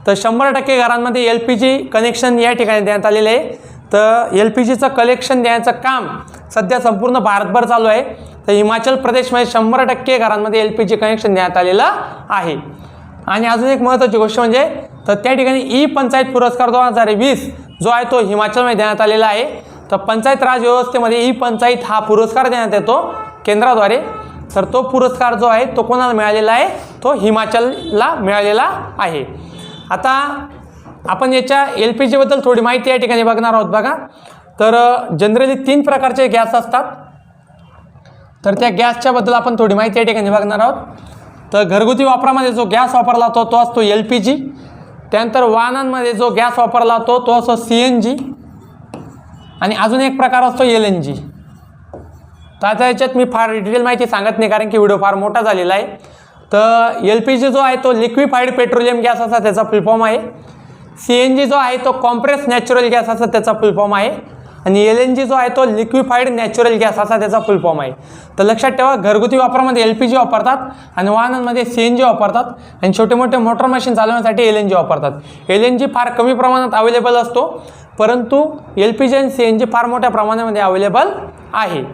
A: तर 100% घरांमध्ये LPG कनेक्शन या ठिकाणी देण्यात आलेलं आहे. तर LPGचं कलेक्शन देण्याचं काम सध्या संपूर्ण भारतभर चालू आहे. तर हिमाचल प्रदेशमध्ये 100% घरांमध्ये LPG कनेक्शन देण्यात आलेलं आहे. आणि अजून एक महत्त्वाची गोष्ट म्हणजे तर त्या ठिकाणी ई-पंचायत पुरस्कार 2020 जो आहे तो हिमाचलमध्ये देण्यात आलेला आहे. तर पंचायत राज व्यवस्थेमध्ये ई-पंचायत हा पुरस्कार देण्यात येतो केंद्राद्वारे. तर तो पुरस्कार जो आहे तो कोणाला मिळालेला आहे, तो हिमाचलला मिळालेला आहे. आता आपण याच्या LPGबद्दल थोडी माहिती या ठिकाणी बघणार आहोत. बघा, तर जनरली 3 प्रकारचे गॅस असतात. तर त्या गॅसच्याबद्दल आपण थोडी माहिती या ठिकाणी बघणार आहोत. तर घरगुती वापरामध्ये जो गॅस वापरला जातो तो असतो LPG. त्यानंतर वाहनांमध्ये जो गॅस वापरला जातो तो असतो CNG आणि अजून एक प्रकार असतो LNG. तर आता याच्यात मी फार डिटेल माहिती सांगत नाही कारण की व्हिडिओ फार मोठा झालेला आहे. तर LPG जो आहे तो लिक्विफाईड पेट्रोलियम गॅस असा त्याचा फुल फॉर्म आहे. CNG जो आहे तो कॉम्प्रेस नॅचरल गॅस असा त्याचा फुल फॉर्म आहे. आणि LNG जो आहे तो लिक्विफाईड नॅचरल गॅस असा त्याचा फुल फॉर्म आहे. तर लक्षात ठेवा, घरगुती वापरामध्ये LPG वापरतात आणि वाहनांमध्ये CNG वापरतात आणि छोटे मोठे मोटर मशीन चालवण्यासाठी LNG वापरतात. LNG फार कमी प्रमाणात अवेलेबल असतो, परंतु LPG आणि CNG फार मोठ्या प्रमाणामध्ये अवेलेबल आहे.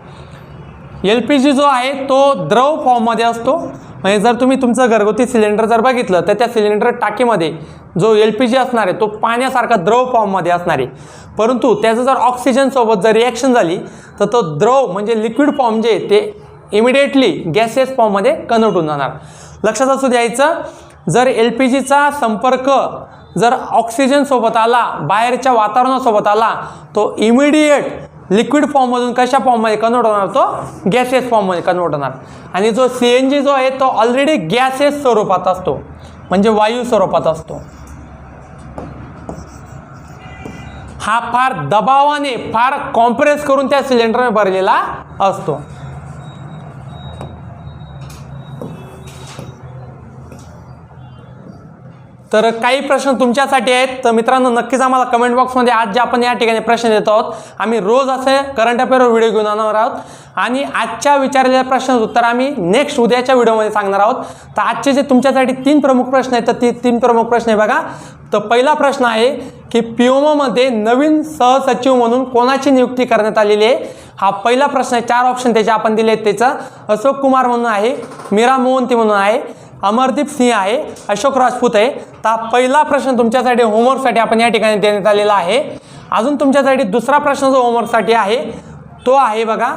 A: LPG जो आहे तो द्रव फॉर्ममध्ये असतो. म्हणजे जर तुम्ही तुमचं घरगुती सिलेंडर जर बघितलं तर त्या सिलेंडर टाकीमध्ये जो LPG असणार आहे तो पाण्यासारखा द्रव फॉर्ममध्ये असणार आहे. परंतु त्याचं जर ऑक्सिजनसोबत जर रिॲक्शन झाली तर तो द्रव म्हणजे लिक्विड फॉर्म जे ते इमिडिएटली गॅसियस फॉर्ममध्ये कन्वर्ट होऊन जाणार. लक्षात असू द्यायचं, जर LPGचा संपर्क जर ऑक्सिजनसोबत आला, बाहेरच्या वातावरणासोबत आला, तो इमिडिएट लिक्विड फॉर्ममधून कशा फॉर्ममध्ये कन्वर्ट होणार, तो गॅसियस फॉर्ममध्ये कन्वर्ट होणार. आणि जो CNG जो आहे तो ऑलरेडी गॅसियस स्वरूपात असतो, म्हणजे वायू स्वरूपात असतो. हा फार दबावाने फार कॉम्प्रेस करून त्या सिलेंडरमध्ये भरलेला असतो. तर काही प्रश्न तुमच्यासाठी आहेत. तर मित्रांनो, नक्कीच आम्हाला कमेंट बॉक्समध्ये आज जे आपण या ठिकाणी प्रश्न देत आहोत, आम्ही रोज असे करंट अफेअरवर व्हिडिओ घेऊन आणणार आहोत आणि आजच्या विचारलेल्या प्रश्नाचं उत्तर आम्ही नेक्स्ट उद्याच्या व्हिडिओमध्ये सांगणार आहोत. तर आजचे जे तुमच्यासाठी 3 प्रमुख प्रश्न आहेत, तर 3 प्रमुख प्रश्न आहे बघा. तर पहिला प्रश्न आहे की PIOMमध्ये नवीन सहसचिव म्हणून कोणाची नियुक्ती करण्यात आलेली आहे. हा पहिला प्रश्न आहे. 4 ऑप्शन त्याचे आपण दिले आहेत. त्याचं अशोक कुमार म्हणून आहे, मीरा मोहंती म्हणून आहे, अमरदीप सिंह आहे, अशोक राजपूत आहे. तर हा पहिला प्रश्न तुमच्यासाठी होमवर्कसाठी आपण या ठिकाणी देण्यात आलेला आहे. अजून तुमच्यासाठी दुसरा प्रश्न जो होमवर्कसाठी आहे तो आहे बघा,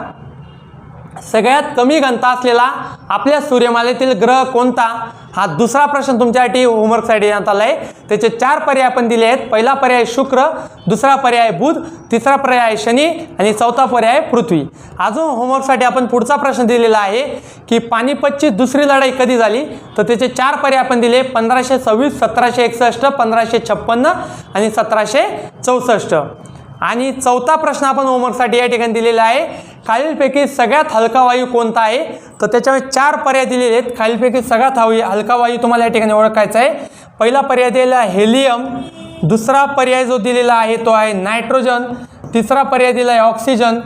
A: सगळ्यात कमी घनता असलेला आपल्या सूर्यमालेतील ग्रह कोणता. हा दुसरा प्रश्न तुमच्यासाठी होमवर्कसाठी देण्यात आला आहे. त्याचे 4 पर्याय आपण दिले आहेत. पहिला पर्याय शुक्र, दुसरा पर्याय बुध, तिसरा पर्याय शनी आणि चौथा पर्याय पृथ्वी. अजून होमवर्कसाठी आपण पुढचा प्रश्न दिलेला आहे की पानिपतची दुसरी लढाई कधी झाली. तर त्याचे 4 पर्याय आपण दिले, 1526, 1761, 1556 आणि 1764. आणि चौथा प्रश्न आपण होमवर्कसाठी या ठिकाणी दिलेला आहे, खालीलपैकी सगळ्यात हलका वायू कोणता आहे. तर त्याच्यामध्ये 4 पर्याय दिलेले आहेत. खालीलपैकी सगळ्यात हलका वायू तुम्हाला या ठिकाणी ओळखायचा आहे. पहिला पर्याय दिलेला आहे हेलियम, दुसरा पर्याय जो दिलेला आहे तो आहे नायट्रोजन, तिसरा पर्याय दिला आहे ऑक्सिजन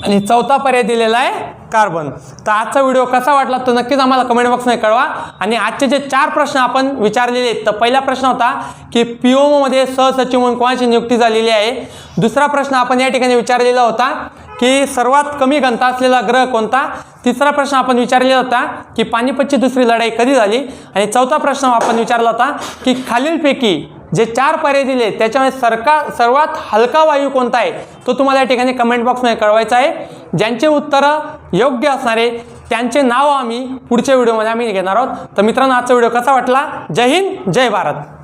A: आणि चौथा पर्याय दिलेला आहे कार्बन. तर आजचा व्हिडिओ कसा वाटला तो नक्कीच आम्हाला कमेंट बॉक्समध्ये कळवा. आणि आजचे जे 4 प्रश्न आपण विचारलेले आहेत, तर पहिला प्रश्न होता की PIOMमध्ये सहसचिव म्हणून कोणाची नियुक्ती झालेली आहे. दुसरा प्रश्न आपण या ठिकाणी विचारलेला होता की सर्वात कमी घनता असलेला ग्रह कोणता. तिसरा प्रश्न आपण विचारलेला होता की पानिपतची दुसरी लढाई कधी झाली. आणि चौथा प्रश्न आपण विचारला होता की खालीलपैकी जे 4 पर्याय दिले त्याच्यामध्ये सर्वात हलका वायू कोणता आहे तो तुम्हाला या ठिकाणी कमेंट बॉक्समध्ये कळवायचा आहे. ज्यांचे उत्तरं योग्य असणारे त्यांचे नाव आम्ही पुढच्या व्हिडिओमध्ये आम्ही घेणार आहोत. तर मित्रांनो, आजचा व्हिडिओ कसा वाटला. जय हिंद, जय भारत.